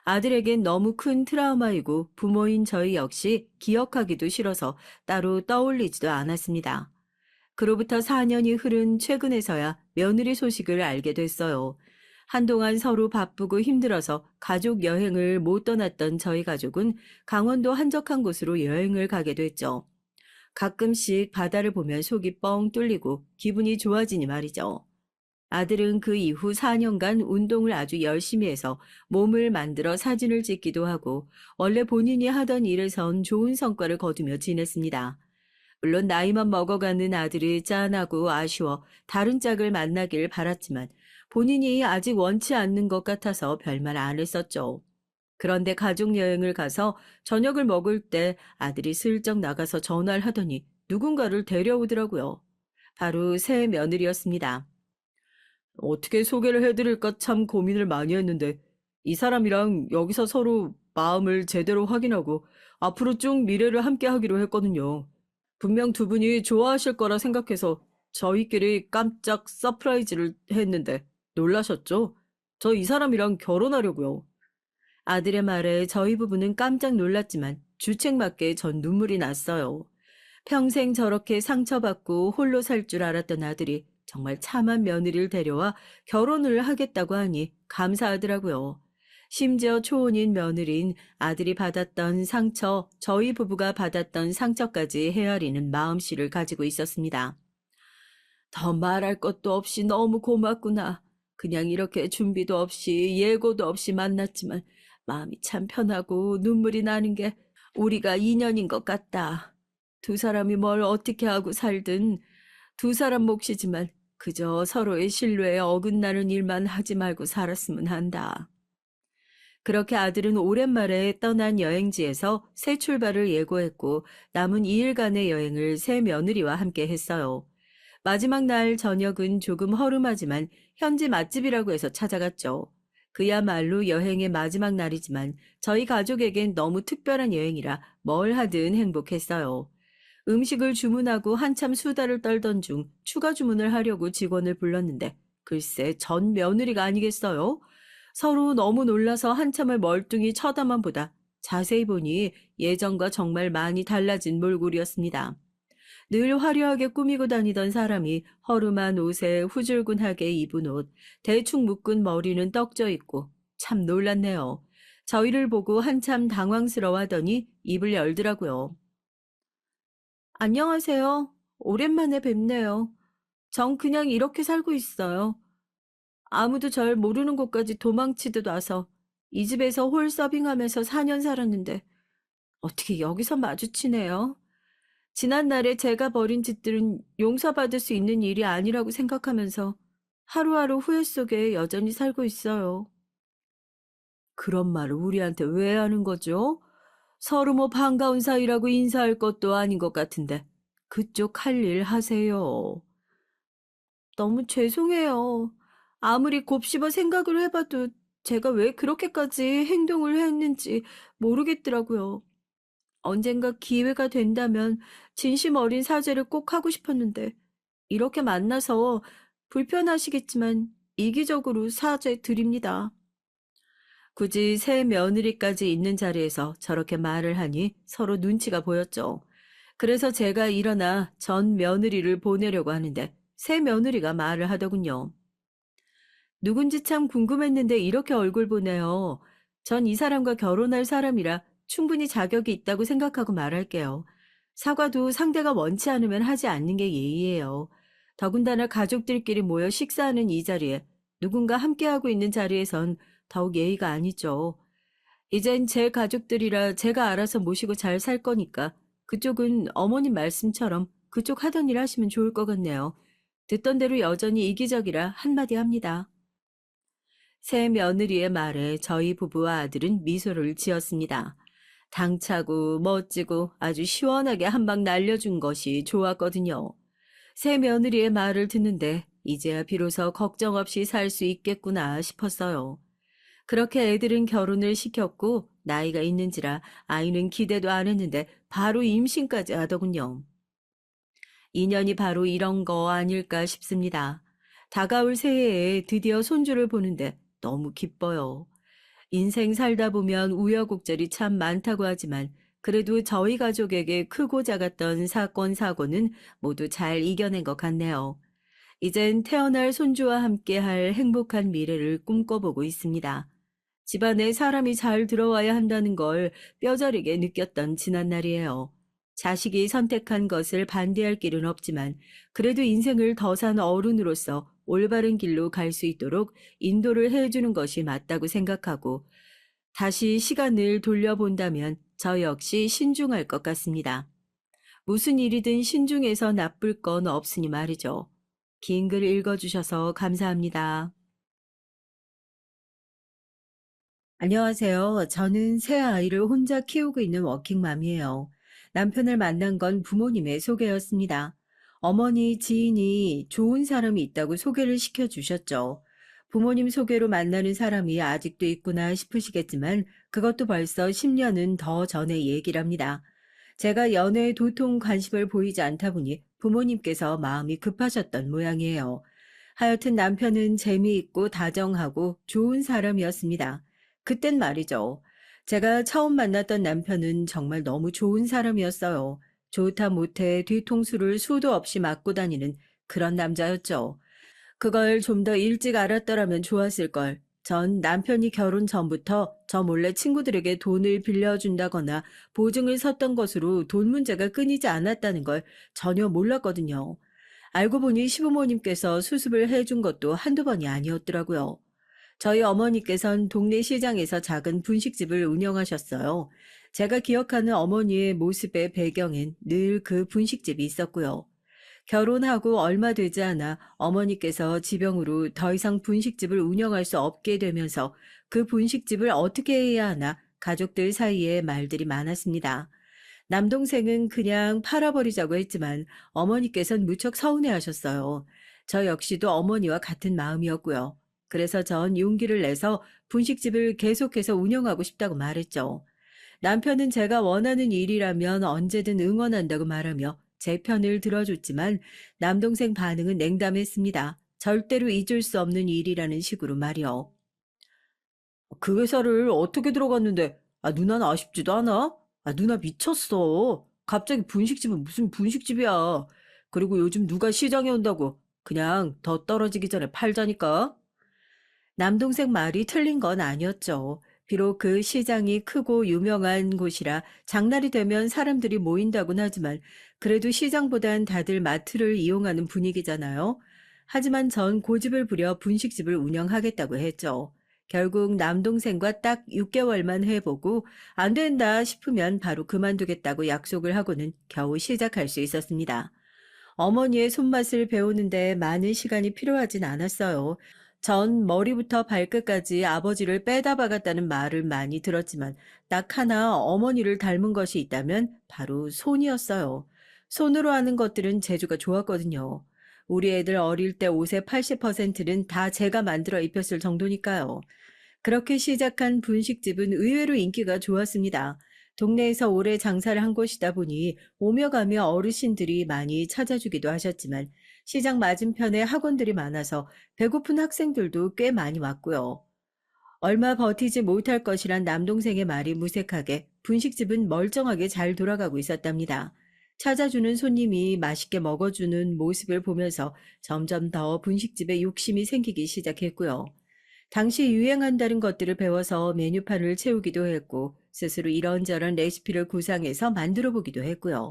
아들에겐 너무 큰 트라우마이고 부모인 저희 역시 기억하기도 싫어서 따로 떠올리지도 않았습니다. 그로부터 4년이 흐른 최근에서야 며느리 소식을 알게 됐어요. 한동안 서로 바쁘고 힘들어서 가족 여행을 못 떠났던 저희 가족은 강원도 한적한 곳으로 여행을 가게 됐죠. 가끔씩 바다를 보면 속이 뻥 뚫리고 기분이 좋아지니 말이죠. 아들은 그 이후 4년간 운동을 아주 열심히 해서 몸을 만들어 사진을 찍기도 하고 원래 본인이 하던 일에선 좋은 성과를 거두며 지냈습니다. 물론 나이만 먹어가는 아들이 짠하고 아쉬워 다른 짝을 만나길 바랐지만 본인이 아직 원치 않는 것 같아서 별말 안 했었죠. 그런데 가족 여행을 가서 저녁을 먹을 때 아들이 슬쩍 나가서 전화를 하더니 누군가를 데려오더라고요. 바로 새 며느리였습니다. 어떻게 소개를 해드릴까 참 고민을 많이 했는데 이 사람이랑 여기서 서로 마음을 제대로 확인하고 앞으로 쭉 미래를 함께 하기로 했거든요. 분명 두 분이 좋아하실 거라 생각해서 저희끼리 깜짝 서프라이즈를 했는데 놀라셨죠? 저 이 사람이랑 결혼하려고요. 아들의 말에 저희 부부는 깜짝 놀랐지만 주책맞게 전 눈물이 났어요. 평생 저렇게 상처받고 홀로 살 줄 알았던 아들이 정말 참한 며느리를 데려와 결혼을 하겠다고 하니 감사하더라고요. 심지어 초혼인 며느리인 아들이 받았던 상처, 저희 부부가 받았던 상처까지 헤아리는 마음씨를 가지고 있었습니다. 더 말할 것도 없이 너무 고맙구나. 그냥 이렇게 준비도 없이 예고도 없이 만났지만 마음이 참 편하고 눈물이 나는 게 우리가 인연인 것 같다. 두 사람이 뭘 어떻게 하고 살든 두 사람 몫이지만 그저 서로의 신뢰에 어긋나는 일만 하지 말고 살았으면 한다. 그렇게 아들은 오랜만에 떠난 여행지에서 새 출발을 예고했고 남은 2일간의 여행을 새 며느리와 함께 했어요. 마지막 날 저녁은 조금 허름하지만 현지 맛집이라고 해서 찾아갔죠. 그야말로 여행의 마지막 날이지만 저희 가족에겐 너무 특별한 여행이라 뭘 하든 행복했어요. 음식을 주문하고 한참 수다를 떨던 중 추가 주문을 하려고 직원을 불렀는데 글쎄 전 며느리가 아니겠어요? 서로 너무 놀라서 한참을 멀뚱히 쳐다만 보다 자세히 보니 예전과 정말 많이 달라진 몰골이었습니다. 늘 화려하게 꾸미고 다니던 사람이 허름한 옷에 후줄근하게 입은 옷, 대충 묶은 머리는 떡져 있고 참 놀랐네요. 저희를 보고 한참 당황스러워하더니 입을 열더라고요. 안녕하세요. 오랜만에 뵙네요. 전 그냥 이렇게 살고 있어요. 아무도 절 모르는 곳까지 도망치듯 와서 이 집에서 홀 서빙하면서 4년 살았는데 어떻게 여기서 마주치네요. 지난날에 제가 벌인 짓들은 용서받을 수 있는 일이 아니라고 생각하면서 하루하루 후회 속에 여전히 살고 있어요. 그런 말을 우리한테 왜 하는 거죠? 서로 뭐 반가운 사이라고 인사할 것도 아닌 것 같은데 그쪽 할 일 하세요. 너무 죄송해요. 아무리 곱씹어 생각을 해봐도 제가 왜 그렇게까지 행동을 했는지 모르겠더라고요. 언젠가 기회가 된다면 진심 어린 사죄를 꼭 하고 싶었는데 이렇게 만나서 불편하시겠지만 이기적으로 사죄 드립니다. 굳이 새 며느리까지 있는 자리에서 저렇게 말을 하니 서로 눈치가 보였죠. 그래서 제가 일어나 전 며느리를 보내려고 하는데 새 며느리가 말을 하더군요. 누군지 참 궁금했는데 이렇게 얼굴 보네요. 전 이 사람과 결혼할 사람이라 충분히 자격이 있다고 생각하고 말할게요. 사과도 상대가 원치 않으면 하지 않는 게 예의예요. 더군다나 가족들끼리 모여 식사하는 이 자리에 누군가 함께하고 있는 자리에선 더욱 예의가 아니죠. 이젠 제 가족들이라 제가 알아서 모시고 잘 살 거니까 그쪽은 어머님 말씀처럼 그쪽 하던 일 하시면 좋을 것 같네요. 듣던 대로 여전히 이기적이라 한마디 합니다. 새 며느리의 말에 저희 부부와 아들은 미소를 지었습니다. 당차고 멋지고 아주 시원하게 한 방 날려준 것이 좋았거든요. 새 며느리의 말을 듣는데 이제야 비로소 걱정 없이 살 수 있겠구나 싶었어요. 그렇게 애들은 결혼을 시켰고 나이가 있는지라 아이는 기대도 안 했는데 바로 임신까지 하더군요. 인연이 바로 이런 거 아닐까 싶습니다. 다가올 새해에 드디어 손주를 보는데 너무 기뻐요. 인생 살다 보면 우여곡절이 참 많다고 하지만 그래도 저희 가족에게 크고 작았던 사건, 사고는 모두 잘 이겨낸 것 같네요. 이젠 태어날 손주와 함께 할 행복한 미래를 꿈꿔보고 있습니다. 집안에 사람이 잘 들어와야 한다는 걸 뼈저리게 느꼈던 지난날이에요. 자식이 선택한 것을 반대할 길은 없지만 그래도 인생을 더 산 어른으로서 올바른 길로 갈 수 있도록 인도를 해주는 것이 맞다고 생각하고 다시 시간을 돌려본다면 저 역시 신중할 것 같습니다. 무슨 일이든 신중해서 나쁠 건 없으니 말이죠. 긴 글 읽어주셔서 감사합니다. 안녕하세요. 저는 새 아이를 혼자 키우고 있는 워킹맘이에요. 남편을 만난 건 부모님의 소개였습니다. 어머니 지인이 좋은 사람이 있다고 소개를 시켜주셨죠. 부모님 소개로 만나는 사람이 아직도 있구나 싶으시겠지만 그것도 벌써 10년은 더 전의 얘기랍니다. 제가 연애에 도통 관심을 보이지 않다 보니 부모님께서 마음이 급하셨던 모양이에요. 하여튼 남편은 재미있고 다정하고 좋은 사람이었습니다. 그땐 말이죠. 제가 처음 만났던 남편은 정말 너무 좋은 사람이었어요. 좋다 못해 뒤통수를 수도 없이 맞고 다니는 그런 남자였죠. 그걸 좀 더 일찍 알았더라면 좋았을 걸. 전 남편이 결혼 전부터 저 몰래 친구들에게 돈을 빌려준다거나 보증을 섰던 것으로 돈 문제가 끊이지 않았다는 걸 전혀 몰랐거든요. 알고 보니 시부모님께서 수습을 해준 것도 한두 번이 아니었더라고요. 저희 어머니께선 동네 시장에서 작은 분식집을 운영하셨어요. 제가 기억하는 어머니의 모습의 배경엔 늘 그 분식집이 있었고요. 결혼하고 얼마 되지 않아 어머니께서 지병으로 더 이상 분식집을 운영할 수 없게 되면서 그 분식집을 어떻게 해야 하나 가족들 사이에 말들이 많았습니다. 남동생은 그냥 팔아버리자고 했지만 어머니께선 무척 서운해하셨어요. 저 역시도 어머니와 같은 마음이었고요. 그래서 전 용기를 내서 분식집을 계속해서 운영하고 싶다고 말했죠. 남편은 제가 원하는 일이라면 언제든 응원한다고 말하며 제 편을 들어줬지만 남동생 반응은 냉담했습니다. 절대로 잊을 수 없는 일이라는 식으로 말이요. 그 회사를 어떻게 들어갔는데, 누나는 아쉽지도 않아? 누나 미쳤어. 갑자기 분식집은 무슨 분식집이야. 그리고 요즘 누가 시장에 온다고. 그냥 더 떨어지기 전에 팔자니까. 남동생 말이 틀린 건 아니었죠. 비록 그 시장이 크고 유명한 곳이라 장날이 되면 사람들이 모인다곤 하지만 그래도 시장보단 다들 마트를 이용하는 분위기잖아요. 하지만 전 고집을 부려 분식집을 운영하겠다고 했죠. 결국 남동생과 딱 6개월만 해보고 안 된다 싶으면 바로 그만두겠다고 약속을 하고는 겨우 시작할 수 있었습니다. 어머니의 손맛을 배우는데 많은 시간이 필요하진 않았어요. 전 머리부터 발끝까지 아버지를 빼다 박았다는 말을 많이 들었지만 딱 하나 어머니를 닮은 것이 있다면 바로 손이었어요. 손으로 하는 것들은 재주가 좋았거든요. 우리 애들 어릴 때 옷의 80%는 다 제가 만들어 입혔을 정도니까요. 그렇게 시작한 분식집은 의외로 인기가 좋았습니다. 동네에서 오래 장사를 한 곳이다 보니 오며 가며 어르신들이 많이 찾아주기도 하셨지만 시장 맞은편에 학원들이 많아서 배고픈 학생들도 꽤 많이 왔고요. 얼마 버티지 못할 것이란 남동생의 말이 무색하게 분식집은 멀쩡하게 잘 돌아가고 있었답니다. 찾아주는 손님이 맛있게 먹어주는 모습을 보면서 점점 더 분식집에 욕심이 생기기 시작했고요. 당시 유행한다는 것들을 배워서 메뉴판을 채우기도 했고 스스로 이런저런 레시피를 구상해서 만들어 보기도 했고요.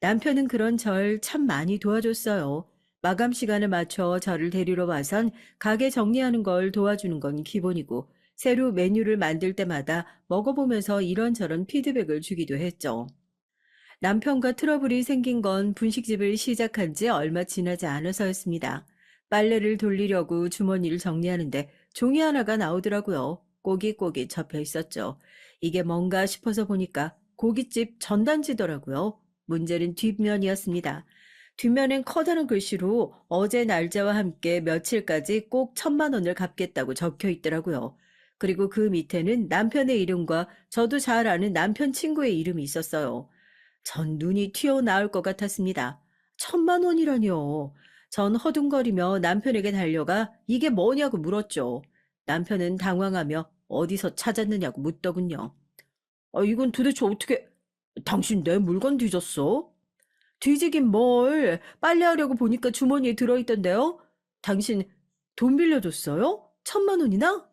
남편은 그런 절 참 많이 도와줬어요. 마감 시간에 맞춰 저를 데리러 와선 가게 정리하는 걸 도와주는 건 기본이고 새로 메뉴를 만들 때마다 먹어보면서 이런저런 피드백을 주기도 했죠. 남편과 트러블이 생긴 건 분식집을 시작한 지 얼마 지나지 않아서였습니다. 빨래를 돌리려고 주머니를 정리하는데 종이 하나가 나오더라고요. 꼬깃꼬깃 접혀 있었죠. 이게 뭔가 싶어서 보니까 고깃집 전단지더라고요. 문제는 뒷면이었습니다. 뒷면엔 커다란 글씨로 어제 날짜와 함께 며칠까지 꼭 1,000만 원을 갚겠다고 적혀 있더라고요. 그리고 그 밑에는 남편의 이름과 저도 잘 아는 남편 친구의 이름이 있었어요. 전 눈이 튀어나올 것 같았습니다. 1,000만 원이라니요. 전 허둥거리며 남편에게 달려가 이게 뭐냐고 물었죠. 남편은 당황하며 어디서 찾았느냐고 묻더군요. 이건 도대체 어떻게, 당신 내 물건 뒤졌어? 뒤지긴 뭘, 빨래하려고 보니까 주머니에 들어있던데요? 당신 돈 빌려줬어요? 1,000만 원이나?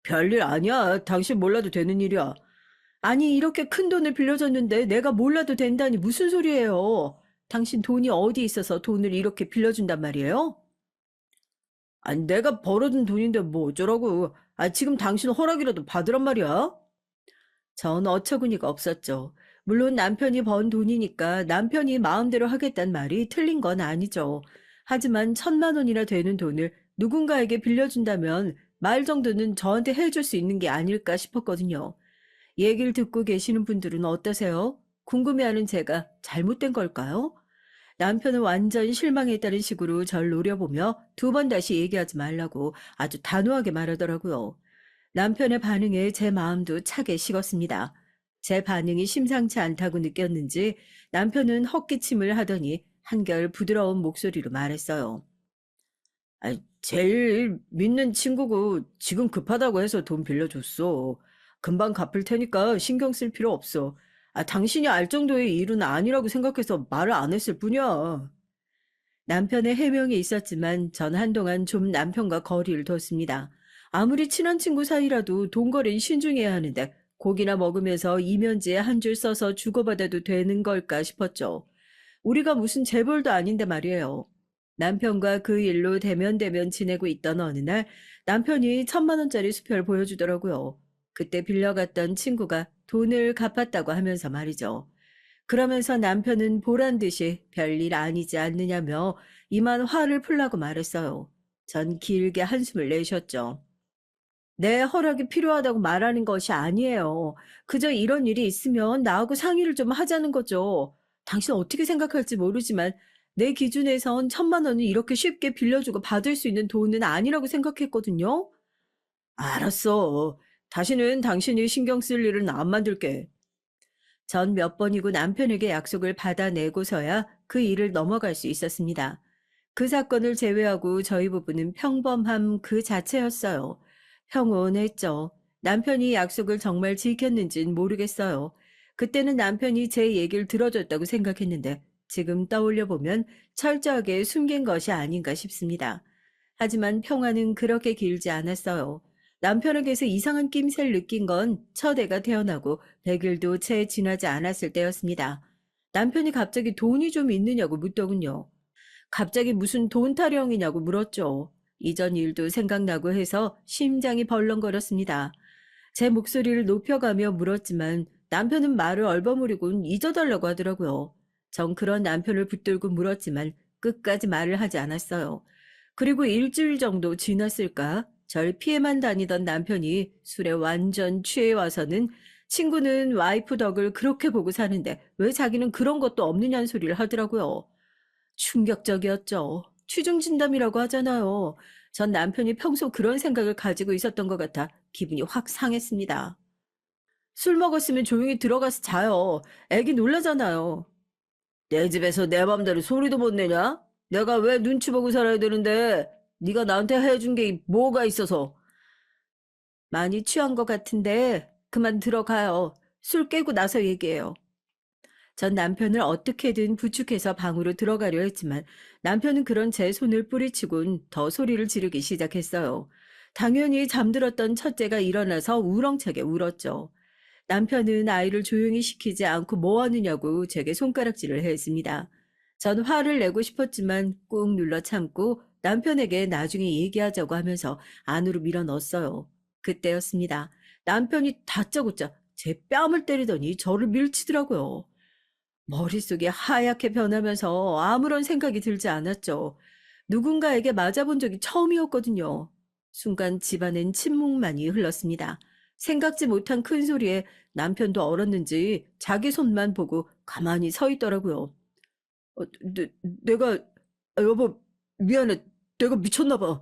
별일 아니야. 당신 몰라도 되는 일이야. 아니, 이렇게 큰 돈을 빌려줬는데 내가 몰라도 된다니 무슨 소리예요? 당신 돈이 어디 있어서 돈을 이렇게 빌려준단 말이에요? 아니, 내가 벌어둔 돈인데 뭐 어쩌라고. 지금 당신 허락이라도 받으란 말이야? 전 어처구니가 없었죠. 물론 남편이 번 돈이니까 남편이 마음대로 하겠다는 말이 틀린 건 아니죠. 하지만 1,000만 원이나 되는 돈을 누군가에게 빌려준다면 말 정도는 저한테 해줄 수 있는 게 아닐까 싶었거든요. 얘기를 듣고 계시는 분들은 어떠세요? 궁금해하는 제가 잘못된 걸까요? 남편은 완전 실망했다는 식으로 절 노려보며 2번 다시 얘기하지 말라고 아주 단호하게 말하더라고요. 남편의 반응에 제 마음도 차게 식었습니다. 제 반응이 심상치 않다고 느꼈는지 남편은 헛기침을 하더니 한결 부드러운 목소리로 말했어요. 제일 믿는 친구고 지금 급하다고 해서 돈 빌려줬어. 금방 갚을 테니까 신경 쓸 필요 없어. 당신이 알 정도의 일은 아니라고 생각해서 말을 안 했을 뿐이야. 남편의 해명이 있었지만 전 한동안 좀 남편과 거리를 뒀습니다. 아무리 친한 친구 사이라도 돈거래는 신중해야 하는데 고기나 먹으면서 이면지에 한 줄 써서 주고받아도 되는 걸까 싶었죠. 우리가 무슨 재벌도 아닌데 말이에요. 남편과 그 일로 대면대면 지내고 있던 어느 날 남편이 1,000만 원짜리 수표를 보여주더라고요. 그때 빌려갔던 친구가 돈을 갚았다고 하면서 말이죠. 그러면서 남편은 보란 듯이 별일 아니지 않느냐며 이만 화를 풀라고 말했어요. 전 길게 한숨을 내쉬었죠. 내 허락이 필요하다고 말하는 것이 아니에요. 그저 이런 일이 있으면 나하고 상의를 좀 하자는 거죠. 당신 어떻게 생각할지 모르지만 내 기준에선 1,000만 원은 이렇게 쉽게 빌려주고 받을 수 있는 돈은 아니라고 생각했거든요. 알았어. 다시는 당신이 신경 쓸 일은 안 만들게. 전 몇 번이고 남편에게 약속을 받아내고서야 그 일을 넘어갈 수 있었습니다. 그 사건을 제외하고 저희 부부는 평범함 그 자체였어요. 평온했죠. 남편이 약속을 정말 지켰는진 모르겠어요. 그때는 남편이 제 얘기를 들어줬다고 생각했는데 지금 떠올려 보면 철저하게 숨긴 것이 아닌가 싶습니다. 하지만 평화는 그렇게 길지 않았어요. 남편에게서 이상한 낌새를 느낀 건 첫 애가 태어나고 100일도 채 지나지 않았을 때였습니다. 남편이 갑자기 돈이 좀 있느냐고 묻더군요. 갑자기 무슨 돈 타령이냐고 물었죠. 이전 일도 생각나고 해서 심장이 벌렁거렸습니다. 제 목소리를 높여가며 물었지만 남편은 말을 얼버무리곤 잊어달라고 하더라고요. 전 그런 남편을 붙들고 물었지만 끝까지 말을 하지 않았어요. 그리고 일주일 정도 지났을까? 절 피해만 다니던 남편이 술에 완전 취해 와서는 친구는 와이프 덕을 그렇게 보고 사는데 왜 자기는 그런 것도 없느냐는 소리를 하더라고요. 충격적이었죠. 취중진담이라고 하잖아요. 전 남편이 평소 그런 생각을 가지고 있었던 것 같아 기분이 확 상했습니다. 술 먹었으면 조용히 들어가서 자요. 애기 놀라잖아요. 내 집에서 내 맘대로 소리도 못 내냐? 내가 왜 눈치 보고 살아야 되는데 네가 나한테 해준 게 뭐가 있어서. 많이 취한 것 같은데 그만 들어가요. 술 깨고 나서 얘기해요. 전 남편을 어떻게든 부축해서 방으로 들어가려 했지만 남편은 그런 제 손을 뿌리치곤 더 소리를 지르기 시작했어요. 당연히 잠들었던 첫째가 일어나서 우렁차게 울었죠. 남편은 아이를 조용히 시키지 않고 뭐 하느냐고 제게 손가락질을 했습니다. 전 화를 내고 싶었지만 꾹 눌러 참고 남편에게 나중에 얘기하자고 하면서 안으로 밀어 넣었어요. 그때였습니다. 남편이 다짜고짜 제 뺨을 때리더니 저를 밀치더라고요. 머릿속이 하얗게 변하면서 아무런 생각이 들지 않았죠. 누군가에게 맞아본 적이 처음이었거든요. 순간 집안엔 침묵만이 흘렀습니다. 생각지 못한 큰 소리에 남편도 얼었는지 자기 손만 보고 가만히 서 있더라고요. 내가, 여보, 미안해. 내가 미쳤나 봐.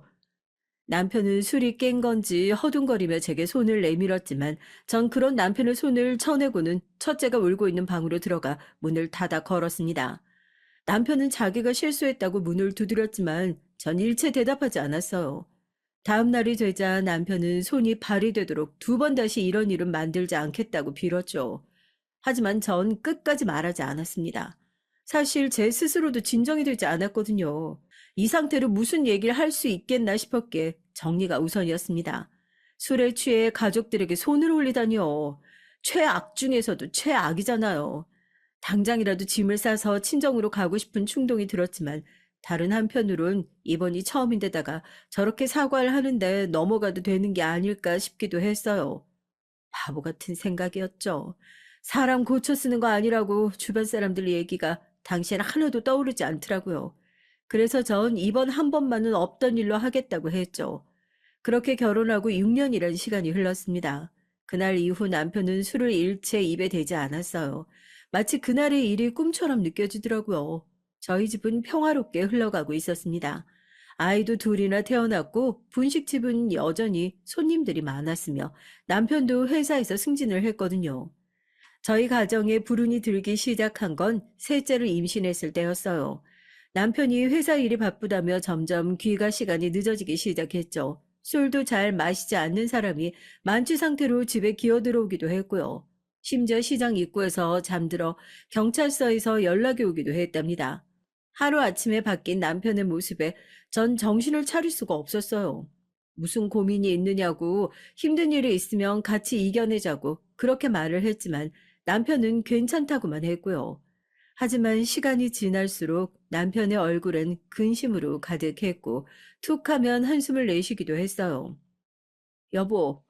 남편은 술이 깬 건지 허둥거리며 제게 손을 내밀었지만 전 그런 남편의 손을 쳐내고는 첫째가 울고 있는 방으로 들어가 문을 닫아 걸었습니다. 남편은 자기가 실수했다고 문을 두드렸지만 전 일체 대답하지 않았어요. 다음 날이 되자 남편은 손이 발이 되도록 두 번 다시 이런 일은 만들지 않겠다고 빌었죠. 하지만 전 끝까지 말하지 않았습니다. 사실 제 스스로도 진정이 되지 않았거든요. 이 상태로 무슨 얘기를 할 수 있겠나 싶었기에 정리가 우선이었습니다. 술에 취해 가족들에게 손을 올리다니요. 최악 중에서도 최악이잖아요. 당장이라도 짐을 싸서 친정으로 가고 싶은 충동이 들었지만 다른 한편으론 이번이 처음인데다가 저렇게 사과를 하는데 넘어가도 되는 게 아닐까 싶기도 했어요. 바보 같은 생각이었죠. 사람 고쳐 쓰는 거 아니라고 주변 사람들 얘기가 당시엔 하나도 떠오르지 않더라고요. 그래서 전 이번 한 번만은 없던 일로 하겠다고 했죠. 그렇게 결혼하고 6년이란 시간이 흘렀습니다. 그날 이후 남편은 술을 일체 입에 대지 않았어요. 마치 그날의 일이 꿈처럼 느껴지더라고요. 저희 집은 평화롭게 흘러가고 있었습니다. 아이도 둘이나 태어났고 분식집은 여전히 손님들이 많았으며 남편도 회사에서 승진을 했거든요. 저희 가정에 불운이 들기 시작한 건 셋째를 임신했을 때였어요. 남편이 회사 일이 바쁘다며 점점 귀가 시간이 늦어지기 시작했죠. 술도 잘 마시지 않는 사람이 만취 상태로 집에 기어 들어오기도 했고요. 심지어 시장 입구에서 잠들어 경찰서에서 연락이 오기도 했답니다. 하루아침에 바뀐 남편의 모습에 전 정신을 차릴 수가 없었어요. 무슨 고민이 있느냐고 힘든 일이 있으면 같이 이겨내자고 그렇게 말을 했지만 남편은 괜찮다고만 했고요. 하지만 시간이 지날수록 남편의 얼굴엔 근심으로 가득했고 툭 하면 한숨을 내쉬기도 했어요. 여보,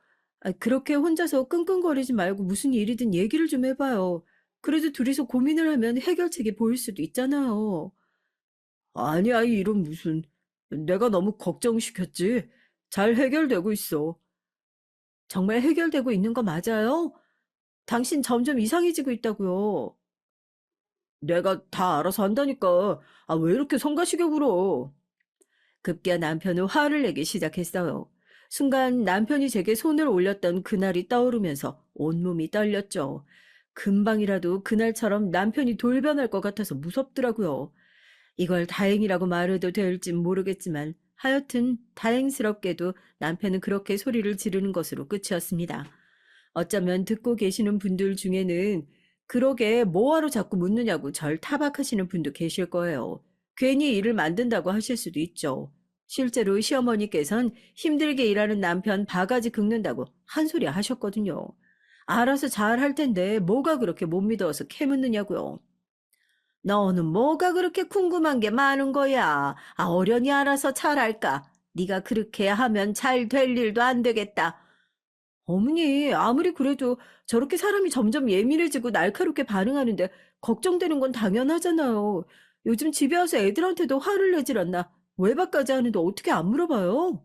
그렇게 혼자서 끙끙거리지 말고 무슨 일이든 얘기를 좀 해봐요. 그래도 둘이서 고민을 하면 해결책이 보일 수도 있잖아요. 아니야, 이 일은 무슨. 내가 너무 걱정시켰지. 잘 해결되고 있어. 정말 해결되고 있는 거 맞아요? 당신 점점 이상해지고 있다고요. 내가 다 알아서 한다니까. 아, 왜 이렇게 성가시게 굴어? 급기야 남편은 화를 내기 시작했어요. 순간 남편이 제게 손을 올렸던 그날이 떠오르면서 온몸이 떨렸죠. 금방이라도 그날처럼 남편이 돌변할 것 같아서 무섭더라고요. 이걸 다행이라고 말해도 될진 모르겠지만 하여튼 다행스럽게도 남편은 그렇게 소리를 지르는 것으로 끝이었습니다. 어쩌면 듣고 계시는 분들 중에는 그러게 뭐하러 자꾸 묻느냐고 절 타박하시는 분도 계실 거예요. 괜히 일을 만든다고 하실 수도 있죠. 실제로 시어머니께선 힘들게 일하는 남편 바가지 긁는다고 한 소리 하셨거든요. 알아서 잘 할 텐데 뭐가 그렇게 못 믿어서 캐묻느냐고요. 너는 뭐가 그렇게 궁금한 게 많은 거야? 아, 어련히 알아서 잘할까? 네가 그렇게 하면 잘 될 일도 안 되겠다. 어머니, 아무리 그래도 저렇게 사람이 점점 예민해지고 날카롭게 반응하는데 걱정되는 건 당연하잖아요. 요즘 집에 와서 애들한테도 화를 내질 않나. 외박까지 하는데 어떻게 안 물어봐요?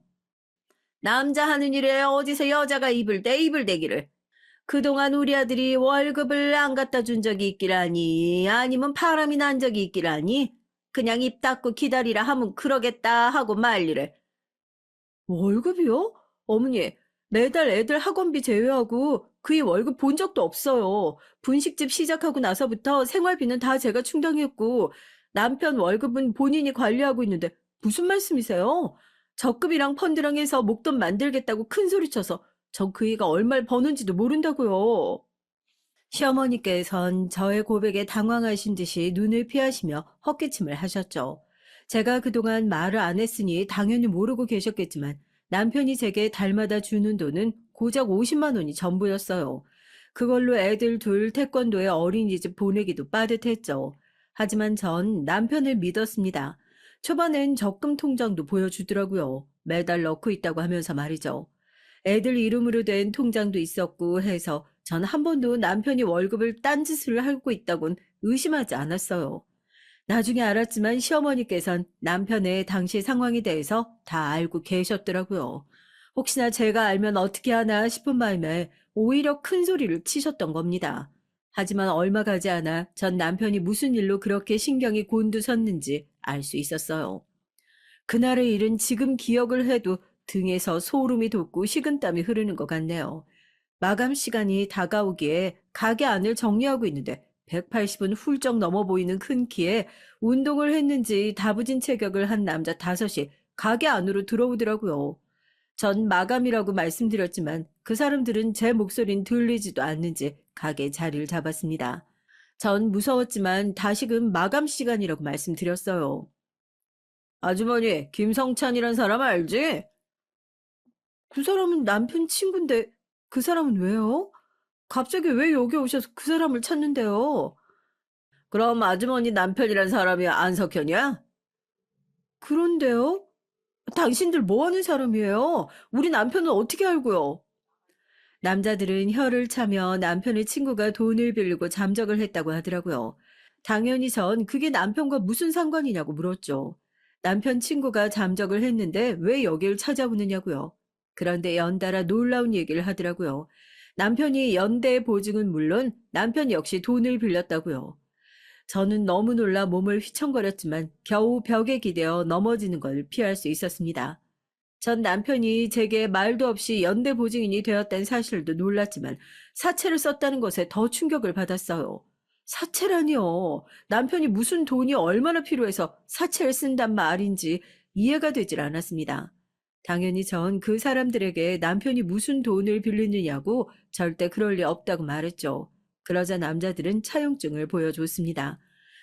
남자 하는 일에 어디서 여자가 입을 대기를. 그동안 우리 아들이 월급을 안 갖다 준 적이 있기라니, 아니면 바람이 난 적이 있기라니, 그냥 입 닫고 기다리라 하면 그러겠다 하고 말리를. 월급이요? 어머니, 매달 애들 학원비 제외하고 그의 월급 본 적도 없어요. 분식집 시작하고 나서부터 생활비는 다 제가 충당했고, 남편 월급은 본인이 관리하고 있는데 무슨 말씀이세요? 적금이랑 펀드랑 해서 목돈 만들겠다고 큰 소리 쳐서 전 그이가 얼마를 버는지도 모른다고요. 시어머니께선 저의 고백에 당황하신 듯이 눈을 피하시며 헛기침을 하셨죠. 제가 그동안 말을 안 했으니 당연히 모르고 계셨겠지만 남편이 제게 달마다 주는 돈은 고작 50만 원이 전부였어요. 그걸로 애들 둘 태권도에 어린이집 보내기도 빠듯했죠. 하지만 전 남편을 믿었습니다. 초반엔 적금 통장도 보여주더라고요. 매달 넣고 있다고 하면서 말이죠. 애들 이름으로 된 통장도 있었고 해서 전 한 번도 남편이 월급을 딴짓을 하고 있다곤 의심하지 않았어요. 나중에 알았지만 시어머니께선 남편의 당시 상황에 대해서 다 알고 계셨더라고요. 혹시나 제가 알면 어떻게 하나 싶은 마음에 오히려 큰 소리를 치셨던 겁니다. 하지만 얼마 가지 않아 전 남편이 무슨 일로 그렇게 신경이 곤두섰는지 알 수 있었어요. 그날의 일은 지금 기억을 해도 등에서 소름이 돋고 식은땀이 흐르는 것 같네요. 마감 시간이 다가오기에 가게 안을 정리하고 있는데 180은 훌쩍 넘어 보이는 큰 키에 운동을 했는지 다부진 체격을 한 남자 다섯이 가게 안으로 들어오더라고요. 전 마감이라고 말씀드렸지만 그 사람들은 제 목소리는 들리지도 않는지 가게 자리를 잡았습니다. 전 무서웠지만 다시금 마감 시간이라고 말씀드렸어요. 아주머니, 김성찬이란 사람 알지? 그 사람은 남편 친구인데 그 사람은 왜요? 갑자기 왜 여기 오셔서 그 사람을 찾는데요? 그럼 아주머니 남편이란 사람이 안석현이야? 그런데요? 당신들 뭐 하는 사람이에요? 우리 남편은 어떻게 알고요? 남자들은 혀를 차며 남편의 친구가 돈을 빌리고 잠적을 했다고 하더라고요. 당연히 전 그게 남편과 무슨 상관이냐고 물었죠. 남편 친구가 잠적을 했는데 왜 여길 찾아오느냐고요. 그런데 연달아 놀라운 얘기를 하더라고요. 남편이 연대 보증은 물론 남편 역시 돈을 빌렸다고요. 저는 너무 놀라 몸을 휘청거렸지만 겨우 벽에 기대어 넘어지는 걸 피할 수 있었습니다. 전 남편이 제게 말도 없이 연대 보증인이 되었다는 사실도 놀랐지만 사채를 썼다는 것에 더 충격을 받았어요. 사채라니요. 남편이 무슨 돈이 얼마나 필요해서 사채를 쓴단 말인지 이해가 되질 않았습니다. 당연히 전 그 사람들에게 남편이 무슨 돈을 빌리느냐고 절대 그럴 리 없다고 말했죠. 그러자 남자들은 차용증을 보여줬습니다.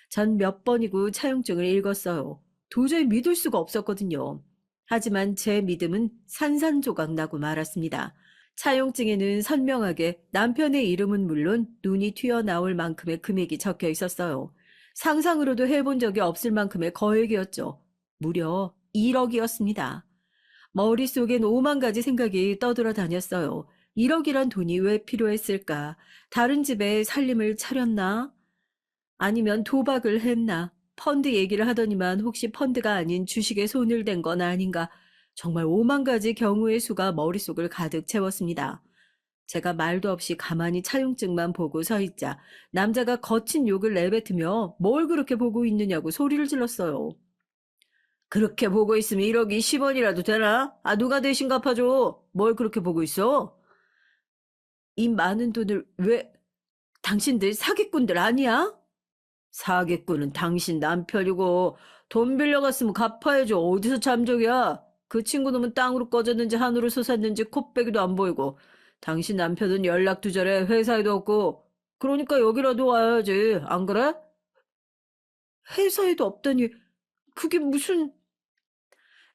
전 몇 번이고 차용증을 읽었어요. 도저히 믿을 수가 없었거든요. 하지만 제 믿음은 산산조각 나고 말았습니다. 차용증에는 선명하게 남편의 이름은 물론 눈이 튀어나올 만큼의 금액이 적혀 있었어요. 상상으로도 해본 적이 없을 만큼의 거액이었죠. 무려 1억이었습니다. 머릿속엔 오만 가지 생각이 떠돌아 다녔어요. 1억이란 돈이 왜 필요했을까? 다른 집에 살림을 차렸나? 아니면 도박을 했나? 펀드 얘기를 하더니만 혹시 펀드가 아닌 주식에 손을 댄 건 아닌가? 정말 오만 가지 경우의 수가 머릿속을 가득 채웠습니다. 제가 말도 없이 가만히 차용증만 보고 서 있자 남자가 거친 욕을 내뱉으며 뭘 그렇게 보고 있느냐고 소리를 질렀어요. 그렇게 보고 있으면 1억이 10원이라도 되나? 아, 누가 대신 갚아줘? 뭘 그렇게 보고 있어? 이 많은 돈을 왜, 당신들 사기꾼들 아니야? 사기꾼은 당신 남편이고 돈 빌려갔으면 갚아야죠. 어디서 잠적이야? 그 친구 놈은 땅으로 꺼졌는지 하늘을 솟았는지 코빼기도 안 보이고 당신 남편은 연락 두절에 회사에도 없고 그러니까 여기라도 와야지. 안 그래? 회사에도 없다니 그게 무슨...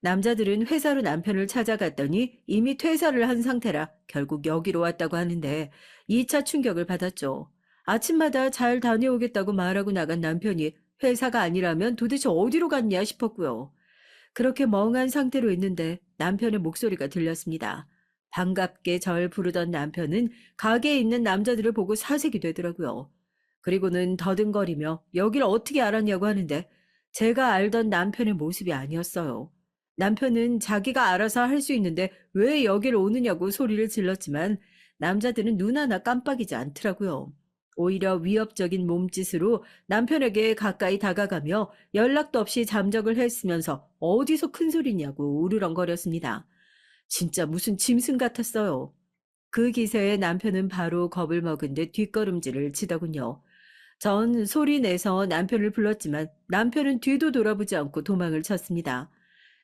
남자들은 회사로 남편을 찾아갔더니 이미 퇴사를 한 상태라 결국 여기로 왔다고 하는데 2차 충격을 받았죠. 아침마다 잘 다녀오겠다고 말하고 나간 남편이 회사가 아니라면 도대체 어디로 갔냐 싶었고요. 그렇게 멍한 상태로 있는데 남편의 목소리가 들렸습니다. 반갑게 절 부르던 남편은 가게에 있는 남자들을 보고 사색이 되더라고요. 그리고는 더듬거리며 여길 어떻게 알았냐고 하는데 제가 알던 남편의 모습이 아니었어요. 남편은 자기가 알아서 할 수 있는데 왜 여길 오느냐고 소리를 질렀지만 남자들은 눈 하나 깜빡이지 않더라고요. 오히려 위협적인 몸짓으로 남편에게 가까이 다가가며 연락도 없이 잠적을 했으면서 어디서 큰 소리냐고 우르렁거렸습니다. 진짜 무슨 짐승 같았어요. 그 기세에 남편은 바로 겁을 먹은 듯 뒷걸음질을 치더군요. 전 소리 내서 남편을 불렀지만 남편은 뒤도 돌아보지 않고 도망을 쳤습니다.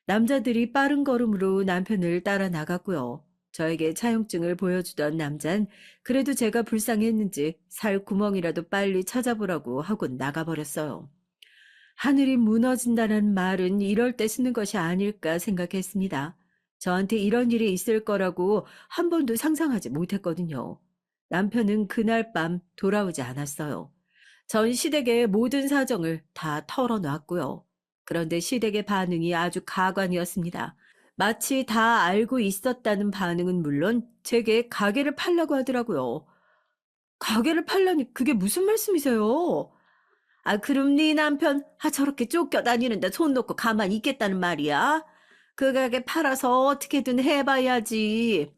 남자들이 빠른 걸음으로 남편을 따라 나갔고요. 저에게 차용증을 보여주던 남잔 그래도 제가 불쌍했는지 살 구멍이라도 빨리 찾아보라고 하고 나가버렸어요. 하늘이 무너진다는 말은 이럴 때 쓰는 것이 아닐까 생각했습니다. 저한테 이런 일이 있을 거라고 한 번도 상상하지 못했거든요. 남편은 그날 밤 돌아오지 않았어요. 전 시댁의 모든 사정을 다 털어놨고요. 그런데 시댁의 반응이 아주 가관이었습니다. 마치 다 알고 있었다는 반응은 물론 제게 가게를 팔라고 하더라고요. 가게를 팔라니 그게 무슨 말씀이세요? 아, 그럼 네 남편 저렇게 쫓겨다니는데 손 놓고 가만히 있겠다는 말이야? 그 가게 팔아서 어떻게든 해봐야지.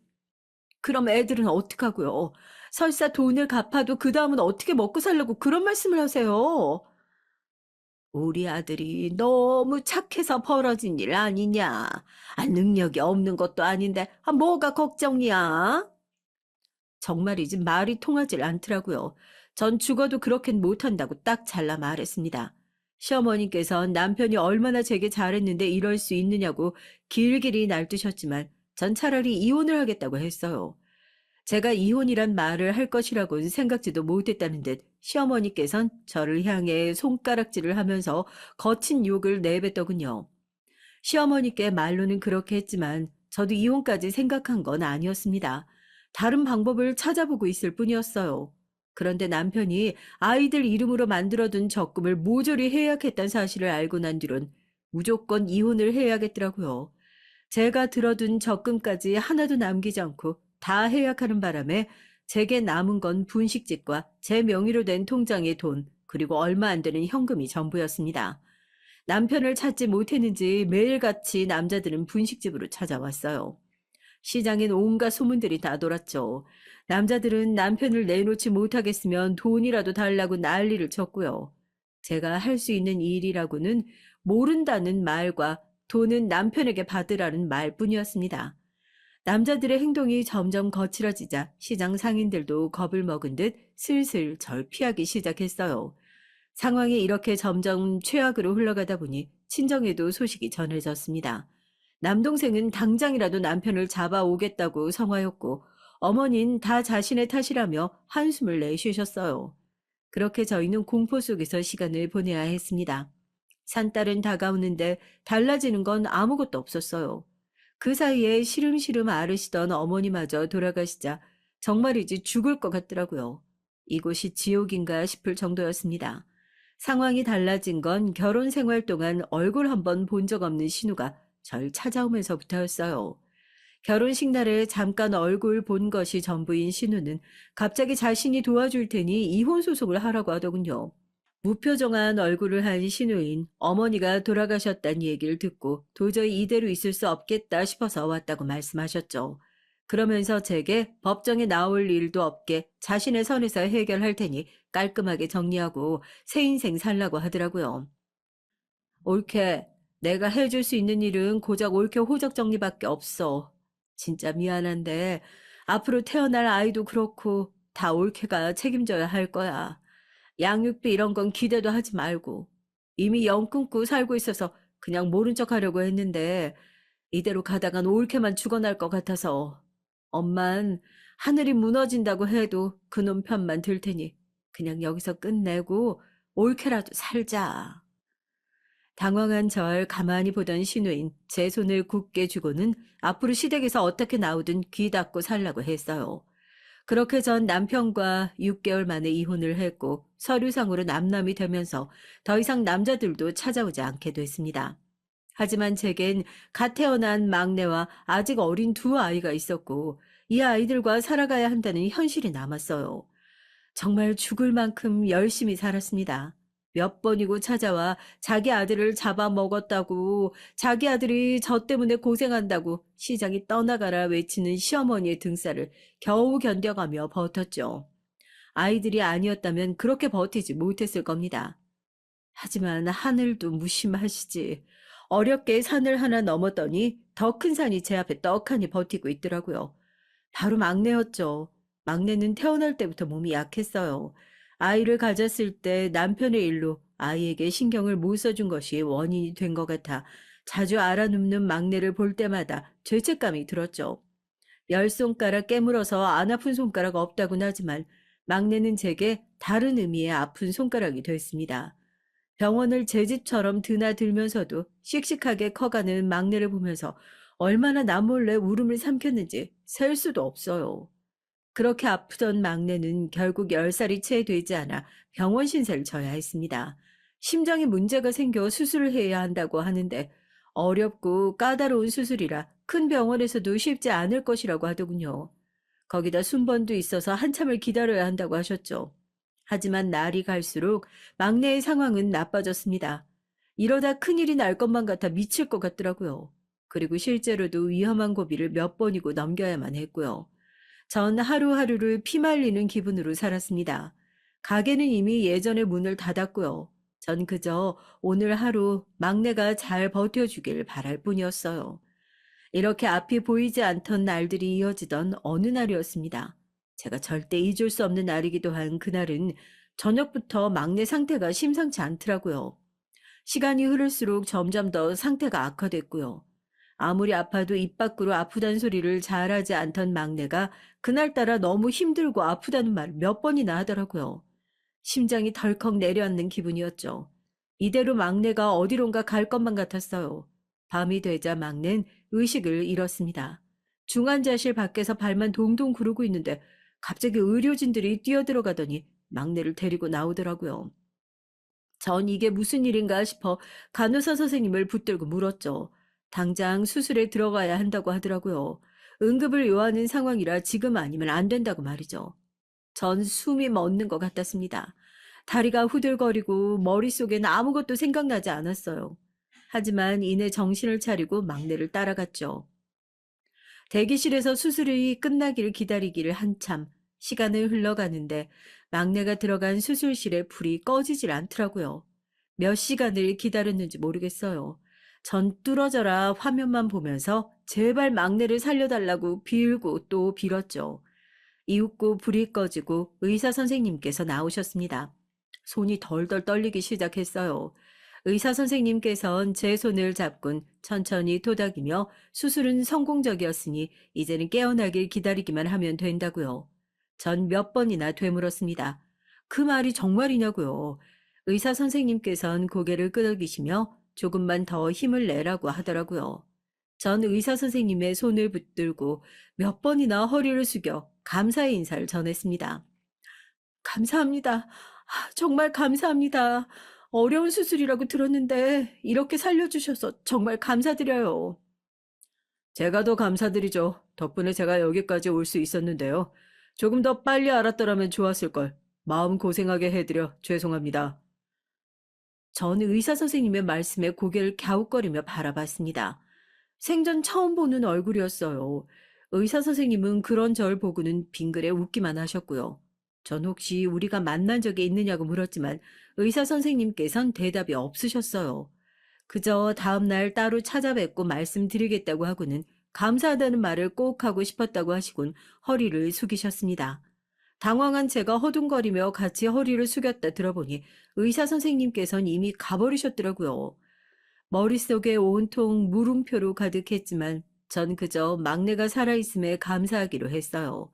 그럼 애들은 어떡하고요? 설사 돈을 갚아도 그 다음은 어떻게 먹고 살려고 그런 말씀을 하세요? 우리 아들이 너무 착해서 벌어진 일 아니냐? 능력이 없는 것도 아닌데 뭐가 걱정이야? 정말이지 말이 통하질 않더라고요. 전 죽어도 그렇게는 못한다고 딱 잘라 말했습니다. 시어머니께선 남편이 얼마나 제게 잘했는데 이럴 수 있느냐고 길길이 날뛰셨지만 전 차라리 이혼을 하겠다고 했어요. 제가 이혼이란 말을 할 것이라고는 생각지도 못했다는 듯 시어머니께선 저를 향해 손가락질을 하면서 거친 욕을 내뱉더군요. 시어머니께 말로는 그렇게 했지만 저도 이혼까지 생각한 건 아니었습니다. 다른 방법을 찾아보고 있을 뿐이었어요. 그런데 남편이 아이들 이름으로 만들어둔 적금을 모조리 해약했다는 사실을 알고 난 뒤론 무조건 이혼을 해야겠더라고요. 제가 들어둔 적금까지 하나도 남기지 않고 다 해약하는 바람에 제게 남은 건 분식집과 제 명의로 된 통장의 돈, 그리고 얼마 안 되는 현금이 전부였습니다. 남편을 찾지 못했는지 매일같이 남자들은 분식집으로 찾아왔어요. 시장엔 온갖 소문들이 다 돌았죠. 남자들은 남편을 내놓지 못하겠으면 돈이라도 달라고 난리를 쳤고요. 제가 할 수 있는 일이라고는 모른다는 말과 돈은 남편에게 받으라는 말뿐이었습니다. 남자들의 행동이 점점 거칠어지자 시장 상인들도 겁을 먹은 듯 슬슬 절 피하기 시작했어요. 상황이 이렇게 점점 최악으로 흘러가다 보니 친정에도 소식이 전해졌습니다. 남동생은 당장이라도 남편을 잡아오겠다고 성화였고 어머니는 다 자신의 탓이라며 한숨을 내쉬셨어요. 그렇게 저희는 공포 속에서 시간을 보내야 했습니다. 산딸은 다가오는데 달라지는 건 아무것도 없었어요. 그 사이에 시름시름 앓으시던 어머니마저 돌아가시자 정말이지 죽을 것 같더라고요. 이곳이 지옥인가 싶을 정도였습니다. 상황이 달라진 건 결혼 생활 동안 얼굴 한번 본 적 없는 신우가 절 찾아오면서부터였어요. 결혼식 날에 잠깐 얼굴 본 것이 전부인 신우는 갑자기 자신이 도와줄 테니 이혼 소송을 하라고 하더군요. 무표정한 얼굴을 한 신우인 어머니가 돌아가셨다는 얘기를 듣고 도저히 이대로 있을 수 없겠다 싶어서 왔다고 말씀하셨죠. 그러면서 제게 법정에 나올 일도 없게 자신의 선에서 해결할 테니 깔끔하게 정리하고 새 인생 살라고 하더라고요. 옳게 내가 해줄 수 있는 일은 고작 옳게 호적 정리밖에 없어. 진짜 미안한데 앞으로 태어날 아이도 그렇고 다 옳게가 책임져야 할 거야. 양육비 이런 건 기대도 하지 말고. 이미 영 끊고 살고 있어서 그냥 모른 척 하려고 했는데 이대로 가다간 옳게만 죽어날 것 같아서. 엄만 하늘이 무너진다고 해도 그놈 편만 들 테니 그냥 여기서 끝내고 옳게라도 살자. 당황한 절 가만히 보던 신우인 제 손을 굳게 쥐고는 앞으로 시댁에서 어떻게 나오든 귀 닫고 살라고 했어요. 그렇게 전 남편과 6개월 만에 이혼을 했고 서류상으로 남남이 되면서 더 이상 남자들도 찾아오지 않게 됐습니다. 하지만 제겐 갓 태어난 막내와 아직 어린 두 아이가 있었고 이 아이들과 살아가야 한다는 현실이 남았어요. 정말 죽을 만큼 열심히 살았습니다. 몇 번이고 찾아와 자기 아들을 잡아먹었다고, 자기 아들이 저 때문에 고생한다고 시장이 떠나가라 외치는 시어머니의 등살을 겨우 견뎌가며 버텼죠. 아이들이 아니었다면 그렇게 버티지 못했을 겁니다. 하지만 하늘도 무심하시지. 어렵게 산을 하나 넘었더니 더 큰 산이 제 앞에 떡하니 버티고 있더라고요. 바로 막내였죠. 막내는 태어날 때부터 몸이 약했어요. 아이를 가졌을 때 남편의 일로 아이에게 신경을 못 써준 것이 원인이 된 것 같아 자주 알아눕는 막내를 볼 때마다 죄책감이 들었죠. 열 손가락 깨물어서 안 아픈 손가락 없다곤 하지만 막내는 제게 다른 의미의 아픈 손가락이 됐습니다. 병원을 제 집처럼 드나들면서도 씩씩하게 커가는 막내를 보면서 얼마나 남몰래 울음을 삼켰는지 셀 수도 없어요. 그렇게 아프던 막내는 결국 10살이 채 되지 않아 병원 신세를 져야 했습니다. 심장에 문제가 생겨 수술을 해야 한다고 하는데 어렵고 까다로운 수술이라 큰 병원에서도 쉽지 않을 것이라고 하더군요. 거기다 순번도 있어서 한참을 기다려야 한다고 하셨죠. 하지만 날이 갈수록 막내의 상황은 나빠졌습니다. 이러다 큰일이 날 것만 같아 미칠 것 같더라고요. 그리고 실제로도 위험한 고비를 몇 번이고 넘겨야만 했고요. 전 하루하루를 피말리는 기분으로 살았습니다. 가게는 이미 예전에 문을 닫았고요. 전 그저 오늘 하루 막내가 잘 버텨주길 바랄 뿐이었어요. 이렇게 앞이 보이지 않던 날들이 이어지던 어느 날이었습니다. 제가 절대 잊을 수 없는 날이기도 한 그날은 저녁부터 막내 상태가 심상치 않더라고요. 시간이 흐를수록 점점 더 상태가 악화됐고요. 아무리 아파도 입 밖으로 아프다는 소리를 잘하지 않던 막내가 그날따라 너무 힘들고 아프다는 말을 몇 번이나 하더라고요. 심장이 덜컥 내려앉는 기분이었죠. 이대로 막내가 어디론가 갈 것만 같았어요. 밤이 되자 막내는 의식을 잃었습니다. 중환자실 밖에서 발만 동동 구르고 있는데 갑자기 의료진들이 뛰어들어가더니 막내를 데리고 나오더라고요. 전 이게 무슨 일인가 싶어 간호사 선생님을 붙들고 물었죠. 당장 수술에 들어가야 한다고 하더라고요. 응급을 요하는 상황이라 지금 아니면 안 된다고 말이죠. 전 숨이 멎는 것 같았습니다. 다리가 후들거리고 머릿속엔 아무것도 생각나지 않았어요. 하지만 이내 정신을 차리고 막내를 따라갔죠. 대기실에서 수술이 끝나기를 기다리기를 한참 시간을 흘러가는데 막내가 들어간 수술실에 불이 꺼지질 않더라고요. 몇 시간을 기다렸는지 모르겠어요. 전 뚫어져라 화면만 보면서 제발 막내를 살려달라고 빌고 또 빌었죠. 이윽고 불이 꺼지고 의사 선생님께서 나오셨습니다. 손이 덜덜 떨리기 시작했어요. 의사 선생님께선 제 손을 잡곤 천천히 토닥이며 수술은 성공적이었으니 이제는 깨어나길 기다리기만 하면 된다고요. 전 몇 번이나 되물었습니다. 그 말이 정말이냐고요. 의사 선생님께선 고개를 끄덕이시며 조금만 더 힘을 내라고 하더라고요. 전 의사 선생님의 손을 붙들고 몇 번이나 허리를 숙여 감사의 인사를 전했습니다. 감사합니다. 정말 감사합니다. 어려운 수술이라고 들었는데 이렇게 살려주셔서 정말 감사드려요. 제가 더 감사드리죠. 덕분에 제가 여기까지 올 수 있었는데요. 조금 더 빨리 알았더라면 좋았을 걸. 마음 고생하게 해드려 죄송합니다. 전 의사 선생님의 말씀에 고개를 갸웃거리며 바라봤습니다. 생전 처음 보는 얼굴이었어요. 의사 선생님은 그런 절 보고는 빙그레 웃기만 하셨고요. 전 혹시 우리가 만난 적이 있느냐고 물었지만 의사 선생님께선 대답이 없으셨어요. 그저 다음날 따로 찾아뵙고 말씀드리겠다고 하고는 감사하다는 말을 꼭 하고 싶었다고 하시곤 허리를 숙이셨습니다. 당황한 제가 허둥거리며 같이 허리를 숙였다 들어보니 의사 선생님께선 이미 가버리셨더라고요. 머릿속에 온통 물음표로 가득했지만 전 그저 막내가 살아있음에 감사하기로 했어요.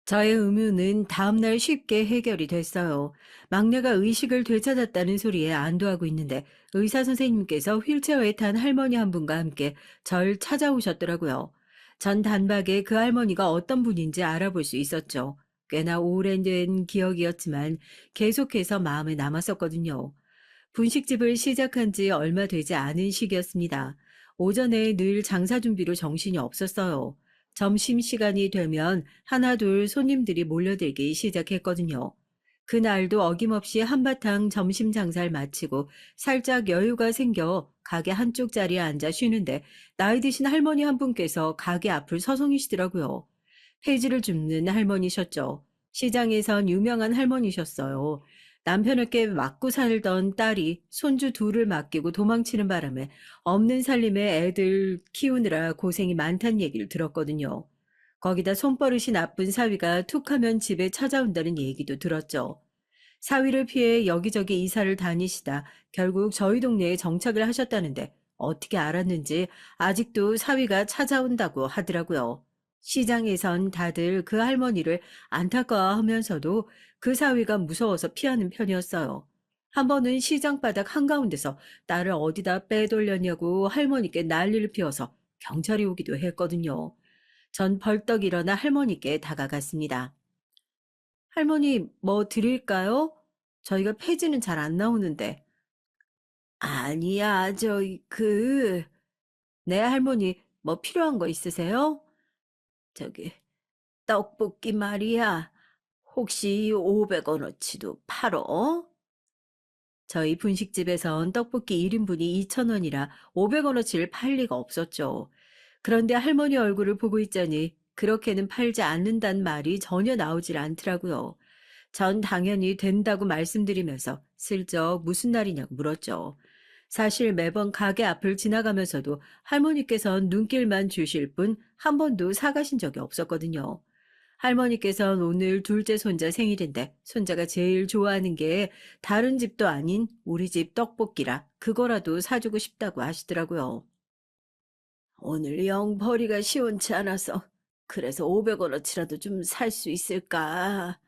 저의 의무는 다음날 쉽게 해결이 됐어요. 막내가 의식을 되찾았다는 소리에 안도하고 있는데 의사 선생님께서 휠체어에 탄 할머니 한 분과 함께 절 찾아오셨더라고요. 전 단박에 그 할머니가 어떤 분인지 알아볼 수 있었죠. 꽤나 오래된 기억이었지만 계속해서 마음에 남았었거든요. 분식집을 시작한 지 얼마 되지 않은 시기였습니다. 오전에 늘 장사 준비로 정신이 없었어요. 점심시간이 되면 하나둘 손님들이 몰려들기 시작했거든요. 그날도 어김없이 한바탕 점심 장사를 마치고 살짝 여유가 생겨 가게 한쪽 자리에 앉아 쉬는데 나이 드신 할머니 한 분께서 가게 앞을 서성이시더라고요. 폐지를 줍는 할머니셨죠. 시장에선 유명한 할머니셨어요. 남편에게 맞고 살던 딸이 손주 둘을 맡기고 도망치는 바람에 없는 살림에 애들 키우느라 고생이 많다는 얘기를 들었거든요. 거기다 손버릇이 나쁜 사위가 툭하면 집에 찾아온다는 얘기도 들었죠. 사위를 피해 여기저기 이사를 다니시다 결국 저희 동네에 정착을 하셨다는데 어떻게 알았는지 아직도 사위가 찾아온다고 하더라고요. 시장에선 다들 그 할머니를 안타까워하면서도 그 사위가 무서워서 피하는 편이었어요. 한 번은 시장 바닥 한가운데서 딸을 어디다 빼돌렸냐고 할머니께 난리를 피워서 경찰이 오기도 했거든요. 전 벌떡 일어나 할머니께 다가갔습니다. 할머니, 뭐 드릴까요? 저희가 폐지는 잘 안 나오는데. 아니야, 네, 할머니, 뭐 필요한 거 있으세요? 저기, 떡볶이 말이야. 혹시 500원어치도 팔어? 저희 분식집에선 떡볶이 1인분이 2,000원이라 500원어치를 팔 리가 없었죠. 그런데 할머니 얼굴을 보고 있자니 그렇게는 팔지 않는다는 말이 전혀 나오질 않더라고요. 전 당연히 된다고 말씀드리면서 슬쩍 무슨 날이냐고 물었죠. 사실 매번 가게 앞을 지나가면서도 할머니께선 눈길만 주실 뿐 한 번도 사가신 적이 없었거든요. 할머니께서는 오늘 둘째 손자 생일인데 손자가 제일 좋아하는 게 다른 집도 아닌 우리 집 떡볶이라 그거라도 사주고 싶다고 하시더라고요. 오늘 영 벌이가 시원치 않아서 그래서 500원어치라도 좀 살 수 있을까?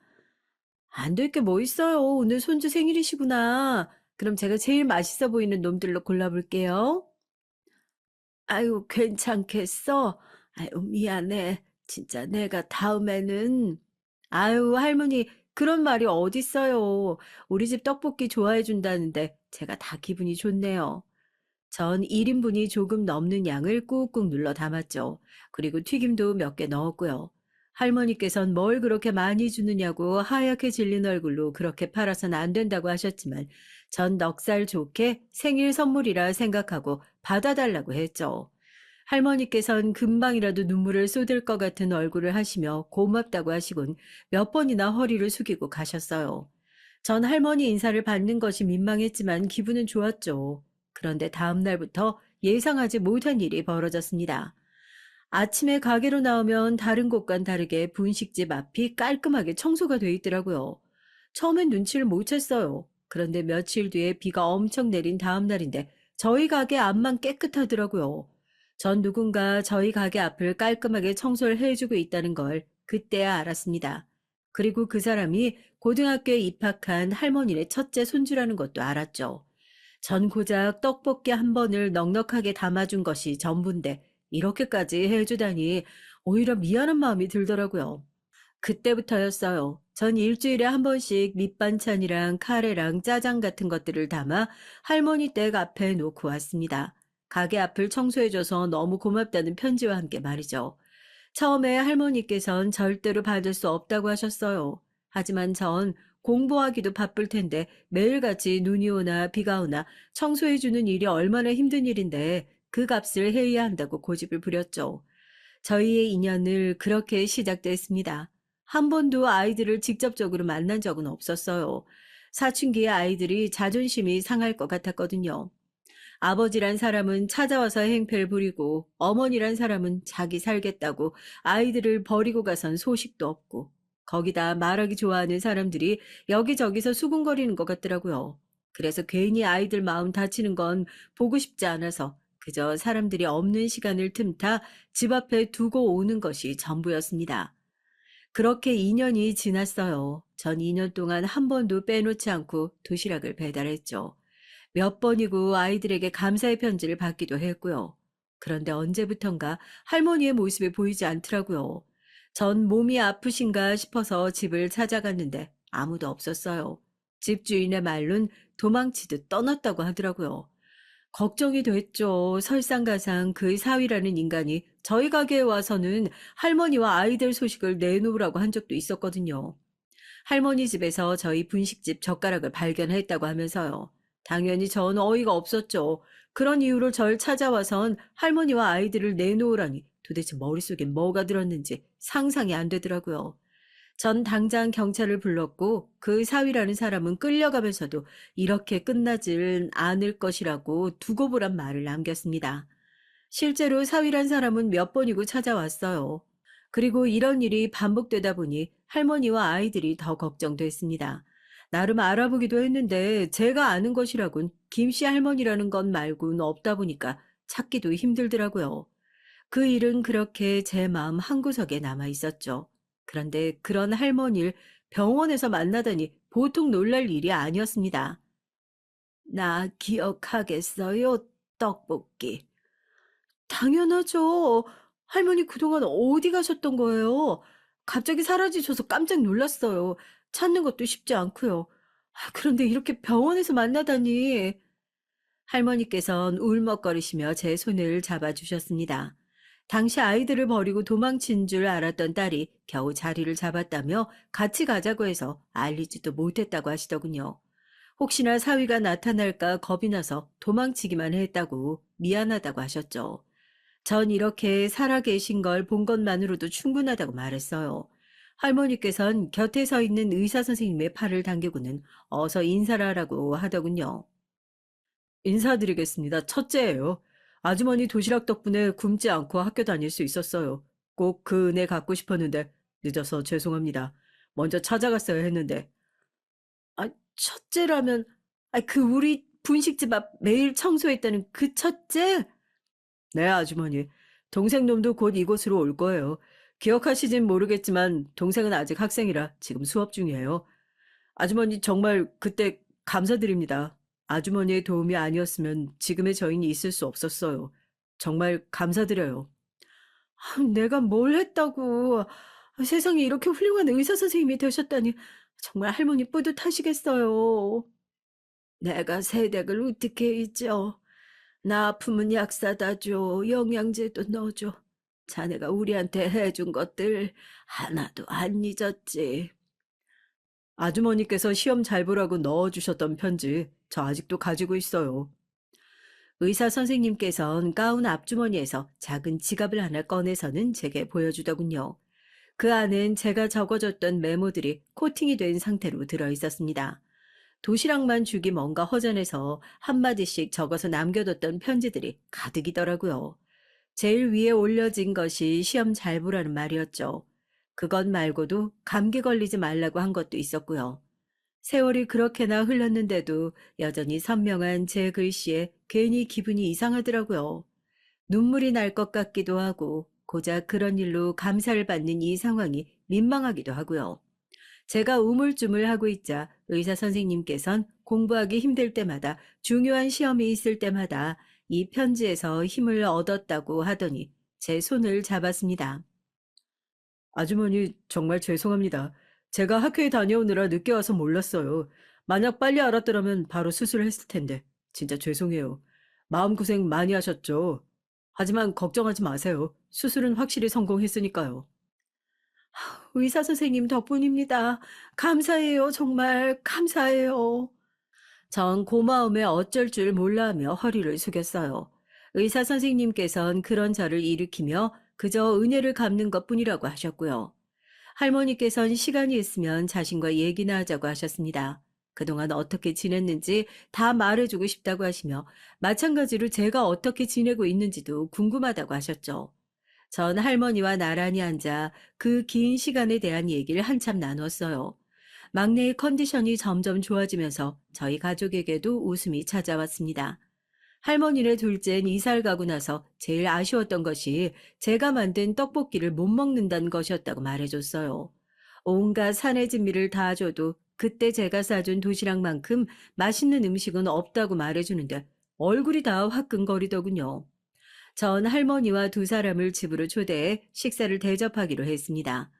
안 될 게 뭐 있어요. 오늘 손주 생일이시구나. 그럼 제가 제일 맛있어 보이는 놈들로 골라볼게요. 아유, 괜찮겠어? 아유, 미안해. 진짜 내가 다음에는. 아유, 할머니, 그런 말이 어딨어요. 우리 집 떡볶이 좋아해 준다는데 제가 다 기분이 좋네요. 전 1인분이 조금 넘는 양을 꾹꾹 눌러 담았죠. 그리고 튀김도 몇 개 넣었고요. 할머니께선 뭘 그렇게 많이 주느냐고 하얗게 질린 얼굴로 그렇게 팔아선 안 된다고 하셨지만 전 넉살 좋게 생일 선물이라 생각하고 받아달라고 했죠. 할머니께선 금방이라도 눈물을 쏟을 것 같은 얼굴을 하시며 고맙다고 하시곤 몇 번이나 허리를 숙이고 가셨어요. 전 할머니 인사를 받는 것이 민망했지만 기분은 좋았죠. 그런데 다음 날부터 예상하지 못한 일이 벌어졌습니다. 아침에 가게로 나오면 다른 곳과는 다르게 분식집 앞이 깔끔하게 청소가 돼 있더라고요. 처음엔 눈치를 못 챘어요. 그런데 며칠 뒤에 비가 엄청 내린 다음 날인데 저희 가게 앞만 깨끗하더라고요. 전 누군가 저희 가게 앞을 깔끔하게 청소를 해주고 있다는 걸 그때야 알았습니다. 그리고 그 사람이 고등학교에 입학한 할머니네 첫째 손주라는 것도 알았죠. 전 고작 떡볶이 한 번을 넉넉하게 담아준 것이 전부인데 이렇게까지 해주다니 오히려 미안한 마음이 들더라고요. 그때부터였어요. 전 일주일에 한 번씩 밑반찬이랑 카레랑 짜장 같은 것들을 담아 할머니 댁 앞에 놓고 왔습니다. 가게 앞을 청소해줘서 너무 고맙다는 편지와 함께 말이죠. 처음에 할머니께선 절대로 받을 수 없다고 하셨어요. 하지만 전 공부하기도 바쁠 텐데 매일같이 눈이 오나 비가 오나 청소해주는 일이 얼마나 힘든 일인데 그 값을 해야 한다고 고집을 부렸죠. 저희의 인연을 그렇게 시작됐습니다. 한 번도 아이들을 직접적으로 만난 적은 없었어요. 사춘기의 아이들이 자존심이 상할 것 같았거든요. 아버지란 사람은 찾아와서 행패를 부리고 어머니란 사람은 자기 살겠다고 아이들을 버리고 가선 소식도 없고 거기다 말하기 좋아하는 사람들이 여기저기서 수군거리는 것 같더라고요. 그래서 괜히 아이들 마음 다치는 건 보고 싶지 않아서 그저 사람들이 없는 시간을 틈타 집 앞에 두고 오는 것이 전부였습니다. 그렇게 2년이 지났어요. 전 2년 동안 한 번도 빼놓지 않고 도시락을 배달했죠. 몇 번이고 아이들에게 감사의 편지를 받기도 했고요. 그런데 언제부턴가 할머니의 모습이 보이지 않더라고요. 전 몸이 아프신가 싶어서 집을 찾아갔는데 아무도 없었어요. 집주인의 말론 도망치듯 떠났다고 하더라고요. 걱정이 됐죠. 설상가상 그 사위라는 인간이 저희 가게에 와서는 할머니와 아이들 소식을 내놓으라고 한 적도 있었거든요. 할머니 집에서 저희 분식집 젓가락을 발견했다고 하면서요. 당연히 전 어이가 없었죠. 그런 이유로 절 찾아와선 할머니와 아이들을 내놓으라니 도대체 머릿속에 뭐가 들었는지 상상이 안 되더라고요. 전 당장 경찰을 불렀고 그 사위라는 사람은 끌려가면서도 이렇게 끝나질 않을 것이라고 두고 보란 말을 남겼습니다. 실제로 사위란 사람은 몇 번이고 찾아왔어요. 그리고 이런 일이 반복되다 보니 할머니와 아이들이 더 걱정됐습니다. 나름 알아보기도 했는데 제가 아는 것이라곤 김씨 할머니라는 것 말고는 없다 보니까 찾기도 힘들더라고요. 그 일은 그렇게 제 마음 한구석에 남아 있었죠. 그런데 그런 할머니를 병원에서 만나다니 보통 놀랄 일이 아니었습니다. 나 기억하겠어요, 떡볶이. 당연하죠. 할머니 그동안 어디 가셨던 거예요? 갑자기 사라지셔서 깜짝 놀랐어요. 찾는 것도 쉽지 않고요. 그런데 이렇게 병원에서 만나다니. 할머니께선 울먹거리시며 제 손을 잡아주셨습니다. 당시 아이들을 버리고 도망친 줄 알았던 딸이 겨우 자리를 잡았다며 같이 가자고 해서 알리지도 못했다고 하시더군요. 혹시나 사위가 나타날까 겁이 나서 도망치기만 했다고 미안하다고 하셨죠. 전 이렇게 살아계신 걸 본 것만으로도 충분하다고 말했어요. 할머니께선 곁에 서 있는 의사 선생님의 팔을 당기고는 어서 인사를 하라고 하더군요. 인사드리겠습니다. 첫째예요. 아주머니 도시락 덕분에 굶지 않고 학교 다닐 수 있었어요. 꼭 그 은혜 갚고 싶었는데 늦어서 죄송합니다. 먼저 찾아갔어야 했는데. 아, 첫째라면 그 우리 분식집 앞 매일 청소했다는 그 첫째? 네, 아주머니. 동생 놈도 곧 이곳으로 올 거예요. 기억하시진 모르겠지만 동생은 아직 학생이라 지금 수업 중이에요. 아주머니 정말 그때 감사드립니다. 아주머니의 도움이 아니었으면 지금의 저희는 있을 수 없었어요. 정말 감사드려요. 내가 뭘 했다고. 세상에 이렇게 훌륭한 의사 선생님이 되셨다니 정말 할머니 뿌듯하시겠어요. 내가 새댁을 어떻게 잊죠? 나 아프면 약 사다 줘. 영양제도 넣어줘. 자네가 우리한테 해준 것들 하나도 안 잊었지. 아주머니께서 시험 잘 보라고 넣어주셨던 편지 저 아직도 가지고 있어요. 의사 선생님께선 가운 앞주머니에서 작은 지갑을 하나 꺼내서는 제게 보여주더군요. 그 안엔 제가 적어줬던 메모들이 코팅이 된 상태로 들어있었습니다. 도시락만 주기 뭔가 허전해서 한마디씩 적어서 남겨뒀던 편지들이 가득이더라고요. 제일 위에 올려진 것이 시험 잘 보라는 말이었죠. 그것 말고도 감기 걸리지 말라고 한 것도 있었고요. 세월이 그렇게나 흘렀는데도 여전히 선명한 제 글씨에 괜히 기분이 이상하더라고요. 눈물이 날 것 같기도 하고 고작 그런 일로 감사를 받는 이 상황이 민망하기도 하고요. 제가 우물쭈물하고 있자 의사 선생님께선 공부하기 힘들 때마다 중요한 시험이 있을 때마다 이 편지에서 힘을 얻었다고 하더니 제 손을 잡았습니다. 아주머니 정말 죄송합니다. 제가 학교에 다녀오느라 늦게 와서 몰랐어요. 만약 빨리 알았더라면 바로 수술을 했을 텐데. 진짜 죄송해요. 마음고생 많이 하셨죠? 하지만 걱정하지 마세요. 수술은 확실히 성공했으니까요. 의사 선생님 덕분입니다. 감사해요. 정말 감사해요. 전 고마움에 어쩔 줄 몰라하며 허리를 숙였어요. 의사 선생님께선 그런 저를 일으키며 그저 은혜를 갚는 것뿐이라고 하셨고요. 할머니께선 시간이 있으면 자신과 얘기나 하자고 하셨습니다. 그동안 어떻게 지냈는지 다 말해주고 싶다고 하시며 마찬가지로 제가 어떻게 지내고 있는지도 궁금하다고 하셨죠. 전 할머니와 나란히 앉아 그 긴 시간에 대한 얘기를 한참 나눴어요. 막내의 컨디션이 점점 좋아지면서 저희 가족에게도 웃음이 찾아왔습니다. 할머니네 둘째는 이사를 가고 나서 제일 아쉬웠던 것이 제가 만든 떡볶이를 못 먹는다는 것이었다고 말해줬어요. 온갖 산의 진미를 다 줘도 그때 제가 싸준 도시락만큼 맛있는 음식은 없다고 말해주는데 얼굴이 다 화끈거리더군요. 전 할머니와 두 사람을 집으로 초대해 식사를 대접하기로 했습니다.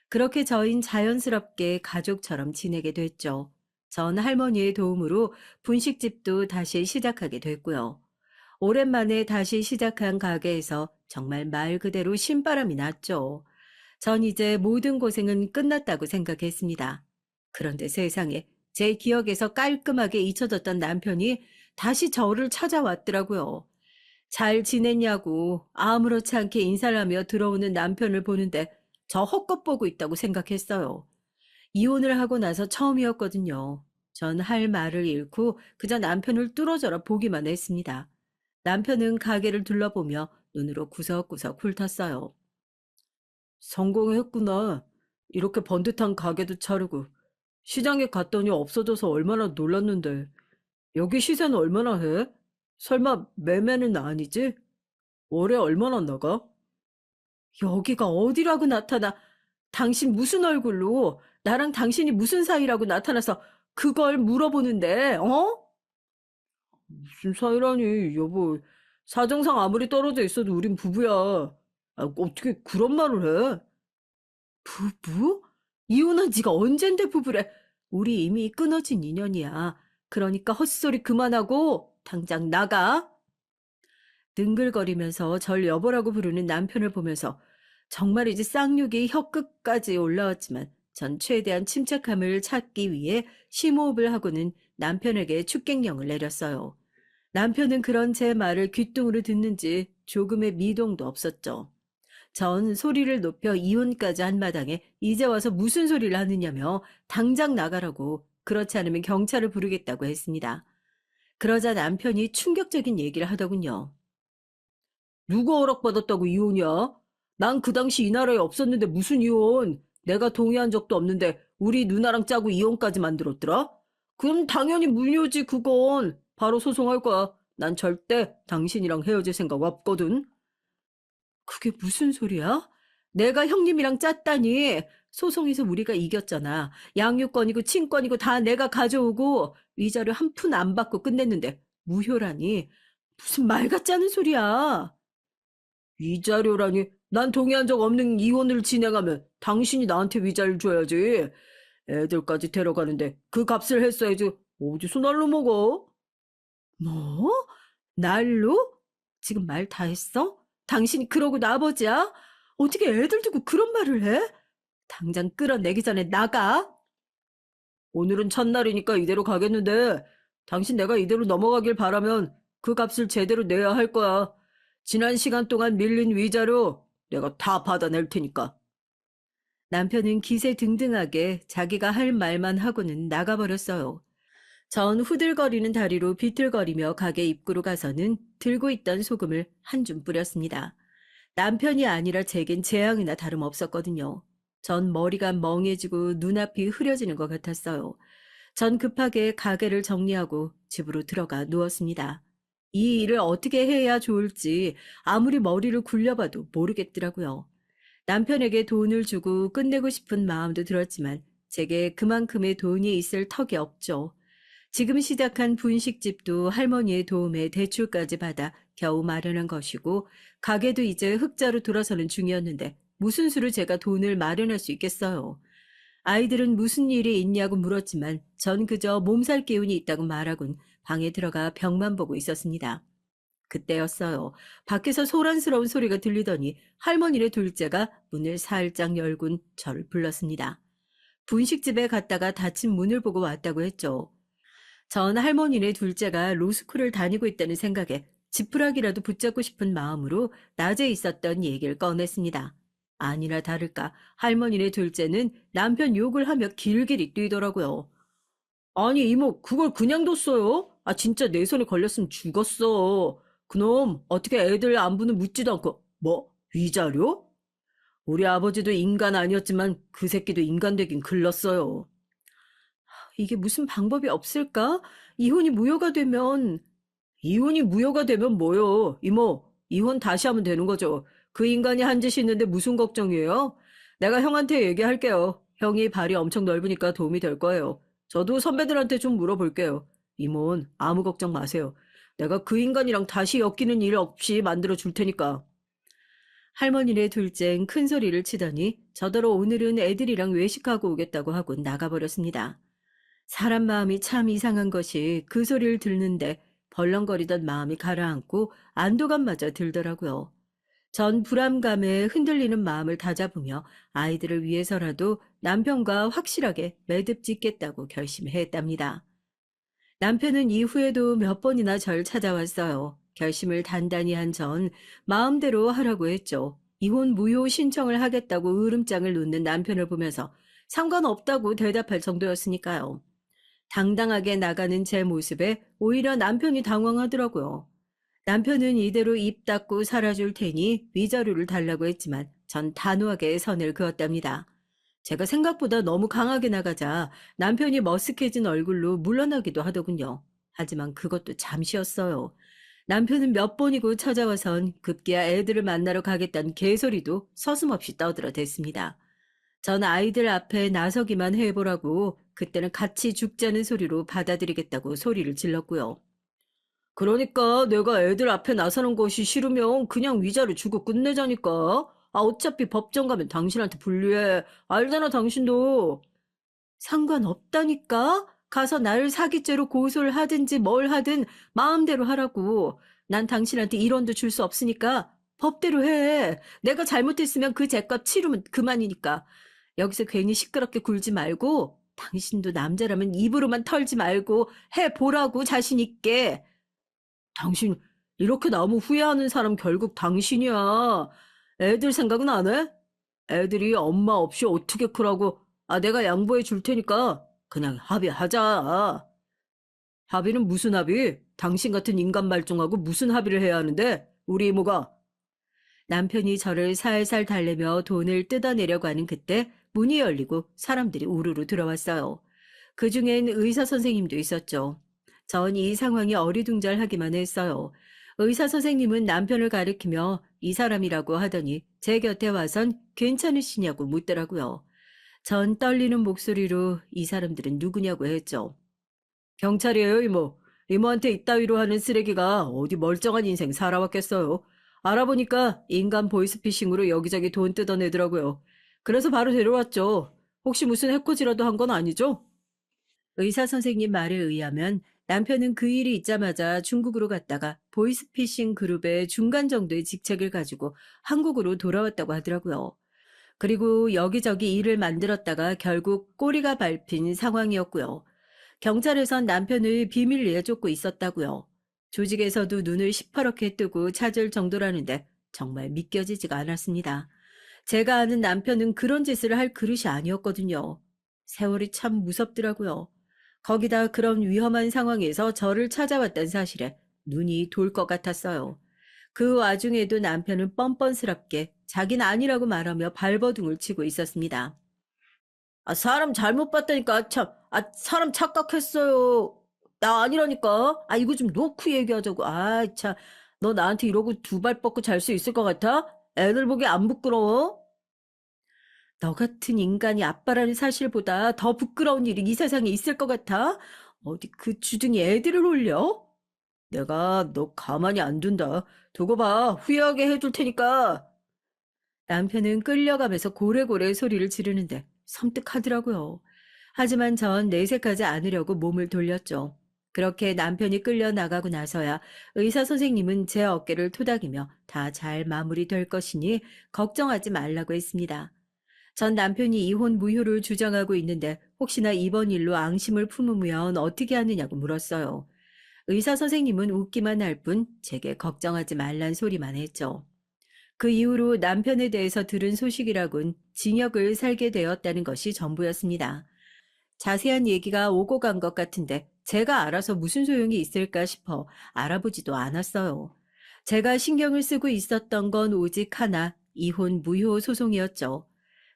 그렇게 저흰 자연스럽게 가족처럼 지내게 됐죠. 전 할머니의 도움으로 분식집도 다시 시작하게 됐고요. 오랜만에 다시 시작한 가게에서 정말 말 그대로 신바람이 났죠. 전 이제 모든 고생은 끝났다고 생각했습니다. 그런데 세상에 제 기억에서 깔끔하게 잊혀졌던 남편이 다시 저를 찾아왔더라고요. 잘 지냈냐고 아무렇지 않게 인사를 하며 들어오는 남편을 보는데 저 헛것 보고 있다고 생각했어요. 이혼을 하고 나서 처음이었거든요. 전 할 말을 잃고 그저 남편을 뚫어져라 보기만 했습니다. 남편은 가게를 둘러보며 눈으로 구석구석 훑었어요. 성공했구나. 이렇게 번듯한 가게도 차리고 시장에 갔더니 없어져서 얼마나 놀랐는데 여기 시세는 얼마나 해? 설마 매매는 아니지? 월에 얼마나 나가? 여기가 어디라고 나타나? 당신 무슨 얼굴로 나랑 당신이 무슨 사이라고 나타나서 그걸 물어보는데, 어? 무슨 사이라니, 여보. 사정상 아무리 떨어져 있어도 우린 부부야. 어떻게 그런 말을 해? 부부? 이혼한 지가 언젠데 부부래? 우리 이미 끊어진 인연이야. 그러니까 헛소리 그만하고 당장 나가. 능글거리면서 절 여보라고 부르는 남편을 보면서 정말이지 쌍욕이 혀끝까지 올라왔지만 전 최대한 침착함을 찾기 위해 심호흡을 하고는 남편에게 축객령을 내렸어요. 남편은 그런 제 말을 귓등으로 듣는지 조금의 미동도 없었죠. 전 소리를 높여 이혼까지 한 마당에 이제 와서 무슨 소리를 하느냐며 당장 나가라고 그렇지 않으면 경찰을 부르겠다고 했습니다. 그러자 남편이 충격적인 얘기를 하더군요. 누가 허락받았다고 이혼이야? 난 그 당시 이 나라에 없었는데 무슨 이혼? 내가 동의한 적도 없는데 우리 누나랑 짜고 이혼까지 만들었더라? 그럼 당연히 무효지 그건. 바로 소송할 거야. 난 절대 당신이랑 헤어질 생각 없거든. 그게 무슨 소리야? 내가 형님이랑 짰다니. 소송에서 우리가 이겼잖아. 양육권이고 친권이고 다 내가 가져오고 위자료 한 푼 안 받고 끝냈는데 무효라니. 무슨 말 같지 않은 소리야. 위자료라니. 난 동의한 적 없는 이혼을 진행하면 당신이 나한테 위자료를 줘야지. 애들까지 데려가는데 그 값을 했어야지. 어디서 날로 먹어? 뭐? 날로? 지금 말 다 했어? 당신이 그러고 나버지야? 어떻게 애들 두고 그런 말을 해? 당장 끌어내기 전에 나가. 오늘은 첫날이니까 이대로 가겠는데 당신 내가 이대로 넘어가길 바라면 그 값을 제대로 내야 할 거야. 지난 시간 동안 밀린 위자료 내가 다 받아낼 테니까. 남편은 기세등등하게 자기가 할 말만 하고는 나가버렸어요. 전 후들거리는 다리로 비틀거리며 가게 입구로 가서는 들고 있던 소금을 한 줌 뿌렸습니다. 남편이 아니라 제겐 재앙이나 다름없었거든요. 전 머리가 멍해지고 눈앞이 흐려지는 것 같았어요. 전 급하게 가게를 정리하고 집으로 들어가 누웠습니다. 이 일을 어떻게 해야 좋을지 아무리 머리를 굴려봐도 모르겠더라고요. 남편에게 돈을 주고 끝내고 싶은 마음도 들었지만 제게 그만큼의 돈이 있을 턱이 없죠. 지금 시작한 분식집도 할머니의 도움에 대출까지 받아 겨우 마련한 것이고 가게도 이제 흑자로 돌아서는 중이었는데 무슨 수로 제가 돈을 마련할 수 있겠어요. 아이들은 무슨 일이 있냐고 물었지만 전 그저 몸살 기운이 있다고 말하곤 방에 들어가 벽만 보고 있었습니다. 그때였어요. 밖에서 소란스러운 소리가 들리더니 할머니네 둘째가 문을 살짝 열곤 저를 불렀습니다. 분식집에 갔다가 닫힌 문을 보고 왔다고 했죠. 전 할머니네 둘째가 로스쿨을 다니고 있다는 생각에 지푸라기라도 붙잡고 싶은 마음으로 낮에 있었던 얘기를 꺼냈습니다. 아니나 다를까 할머니네 둘째는 남편 욕을 하며 길길이 뛰더라고요. 아니 이모 그걸 그냥 뒀어요? 아 진짜 내 손에 걸렸으면 죽었어. 그놈 어떻게 애들 안부는 묻지도 않고 뭐 위자료? 우리 아버지도 인간 아니었지만 그 새끼도 인간 되긴 글렀어요. 이게 무슨 방법이 없을까? 이혼이 무효가 되면 이혼이 무효가 되면 뭐요? 이모, 이혼 다시 하면 되는 거죠. 그 인간이 한 짓이 있는데 무슨 걱정이에요? 내가 형한테 얘기할게요. 형이 발이 엄청 넓으니까 도움이 될 거예요. 저도 선배들한테 좀 물어볼게요. 이모는 아무 걱정 마세요. 내가 그 인간이랑 다시 엮이는 일 없이 만들어 줄 테니까. 할머니네 둘째는 큰 소리를 치더니 저더러 오늘은 애들이랑 외식하고 오겠다고 하고 나가버렸습니다. 사람 마음이 참 이상한 것이 그 소리를 듣는데 벌렁거리던 마음이 가라앉고 안도감마저 들더라고요. 전 불안감에 흔들리는 마음을 다잡으며 아이들을 위해서라도 남편과 확실하게 매듭 짓겠다고 결심했답니다. 남편은 이후에도 몇 번이나 절 찾아왔어요. 결심을 단단히 한 전 마음대로 하라고 했죠. 이혼 무효 신청을 하겠다고 으름장을 놓는 남편을 보면서 상관없다고 대답할 정도였으니까요. 당당하게 나가는 제 모습에 오히려 남편이 당황하더라고요. 남편은 이대로 입 닫고 살아줄 테니 위자료를 달라고 했지만 전 단호하게 선을 그었답니다. 제가 생각보다 너무 강하게 나가자 남편이 머쓱해진 얼굴로 물러나기도 하더군요. 하지만 그것도 잠시였어요. 남편은 몇 번이고 찾아와선 급기야 애들을 만나러 가겠다는 개소리도 서슴없이 떠들어댔습니다. 전 아이들 앞에 나서기만 해보라고 그때는 같이 죽자는 소리로 받아들이겠다고 소리를 질렀고요. 그러니까 내가 애들 앞에 나서는 것이 싫으면 그냥 위자료 주고 끝내자니까. 아, 어차피 법정 가면 당신한테 불리해. 알잖아, 당신도. 상관없다니까? 가서 나를 사기죄로 고소를 하든지 뭘 하든 마음대로 하라고. 난 당신한테 1원도 줄 수 없으니까 법대로 해. 내가 잘못했으면 그 죄값 치르면 그만이니까. 여기서 괜히 시끄럽게 굴지 말고 당신도 남자라면 입으로만 털지 말고 해보라고 자신 있게. 당신 이렇게 나오면 후회하는 사람 결국 당신이야. 애들 생각은 안 해? 애들이 엄마 없이 어떻게 크라고. 아, 내가 양보해 줄 테니까 그냥 합의하자. 합의는 무슨 합의? 당신 같은 인간 말종하고 무슨 합의를 해야 하는데? 우리 이모가. 남편이 저를 살살 달래며 돈을 뜯어내려고 하는 그때 문이 열리고 사람들이 우르르 들어왔어요. 그중엔 의사 선생님도 있었죠. 전 이 상황이 어리둥절하기만 했어요. 의사 선생님은 남편을 가리키며 이 사람이라고 하더니 제 곁에 와선 괜찮으시냐고 묻더라고요. 전 떨리는 목소리로 이 사람들은 누구냐고 했죠. 경찰이에요, 이모. 이모한테 이따위로 하는 쓰레기가 어디 멀쩡한 인생 살아왔겠어요. 알아보니까 인간 보이스피싱으로 여기저기 돈 뜯어내더라고요. 그래서 바로 데려왔죠. 혹시 무슨 해코지라도 한 건 아니죠? 의사 선생님 말에 의하면 남편은 그 일이 있자마자 중국으로 갔다가 보이스피싱 그룹의 중간 정도의 직책을 가지고 한국으로 돌아왔다고 하더라고요. 그리고 여기저기 일을 만들었다가 결국 꼬리가 밟힌 상황이었고요. 경찰에선 남편을 비밀리에 쫓고 있었다고요. 조직에서도 눈을 시퍼렇게 뜨고 찾을 정도라는데 정말 믿겨지지가 않았습니다. 제가 아는 남편은 그런 짓을 할 그릇이 아니었거든요. 세월이 참 무섭더라고요. 거기다 그런 위험한 상황에서 저를 찾아왔다는 사실에 눈이 돌 것 같았어요. 그 와중에도 남편은 뻔뻔스럽게 자긴 아니라고 말하며 발버둥을 치고 있었습니다. 아, 사람 잘못 봤다니까. 참, 사람 착각했어요. 나 아니라니까. 이거 좀 놓고 얘기하자고. 참. 너 나한테 이러고 두 발 뻗고 잘 수 있을 것 같아? 애들 보기 안 부끄러워? 너 같은 인간이 아빠라는 사실보다 더 부끄러운 일이 이 세상에 있을 것 같아? 어디 그 주둥이 애들을 올려? 내가 너 가만히 안 둔다. 두고 봐. 후회하게 해줄 테니까. 남편은 끌려가면서 고래고래 소리를 지르는데 섬뜩하더라고요. 하지만 전 내색하지 않으려고 몸을 돌렸죠. 그렇게 남편이 끌려 나가고 나서야 의사 선생님은 제 어깨를 토닥이며 다 잘 마무리될 것이니 걱정하지 말라고 했습니다. 전 남편이 이혼 무효를 주장하고 있는데 혹시나 이번 일로 앙심을 품으면 어떻게 하느냐고 물었어요. 의사 선생님은 웃기만 할 뿐 제게 걱정하지 말란 소리만 했죠. 그 이후로 남편에 대해서 들은 소식이라곤 징역을 살게 되었다는 것이 전부였습니다. 자세한 얘기가 오고 간 것 같은데 제가 알아서 무슨 소용이 있을까 싶어 알아보지도 않았어요. 제가 신경을 쓰고 있었던 건 오직 하나, 이혼 무효 소송이었죠.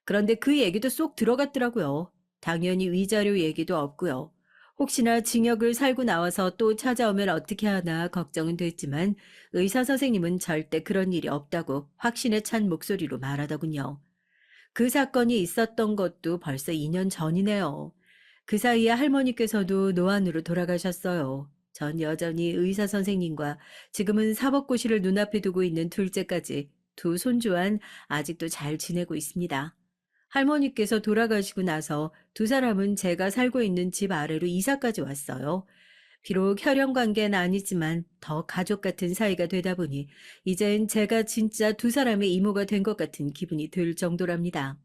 그런데 그 얘기도 쏙 들어갔더라고요. 당연히 위자료 얘기도 없고요. 혹시나 징역을 살고 나와서 또 찾아오면 어떻게 하나 걱정은 됐지만 의사 선생님은 절대 그런 일이 없다고 확신에 찬 목소리로 말하더군요. 그 사건이 있었던 것도 벌써 2년 전이네요. 그 사이에 할머니께서도 노안으로 돌아가셨어요. 전 여전히 의사 선생님과 지금은 사법고시를 눈앞에 두고 있는 둘째까지 두 손주한 아직도 잘 지내고 있습니다. 할머니께서 돌아가시고 나서 두 사람은 제가 살고 있는 집 아래로 이사까지 왔어요. 비록 혈연 관계는 아니지만 더 가족 같은 사이가 되다 보니 이젠 제가 진짜 두 사람의 이모가 된 것 같은 기분이 들 정도랍니다.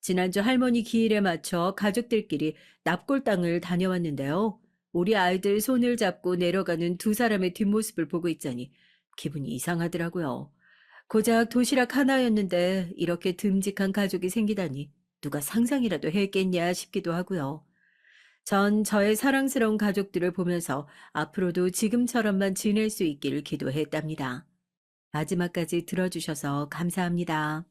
지난주 할머니 기일에 맞춰 가족들끼리 납골당을 다녀왔는데요. 우리 아이들 손을 잡고 내려가는 두 사람의 뒷모습을 보고 있자니 기분이 이상하더라고요. 고작 도시락 하나였는데 이렇게 듬직한 가족이 생기다니 누가 상상이라도 했겠냐 싶기도 하고요. 전 저의 사랑스러운 가족들을 보면서 앞으로도 지금처럼만 지낼 수 있기를 기도했답니다. 마지막까지 들어주셔서 감사합니다.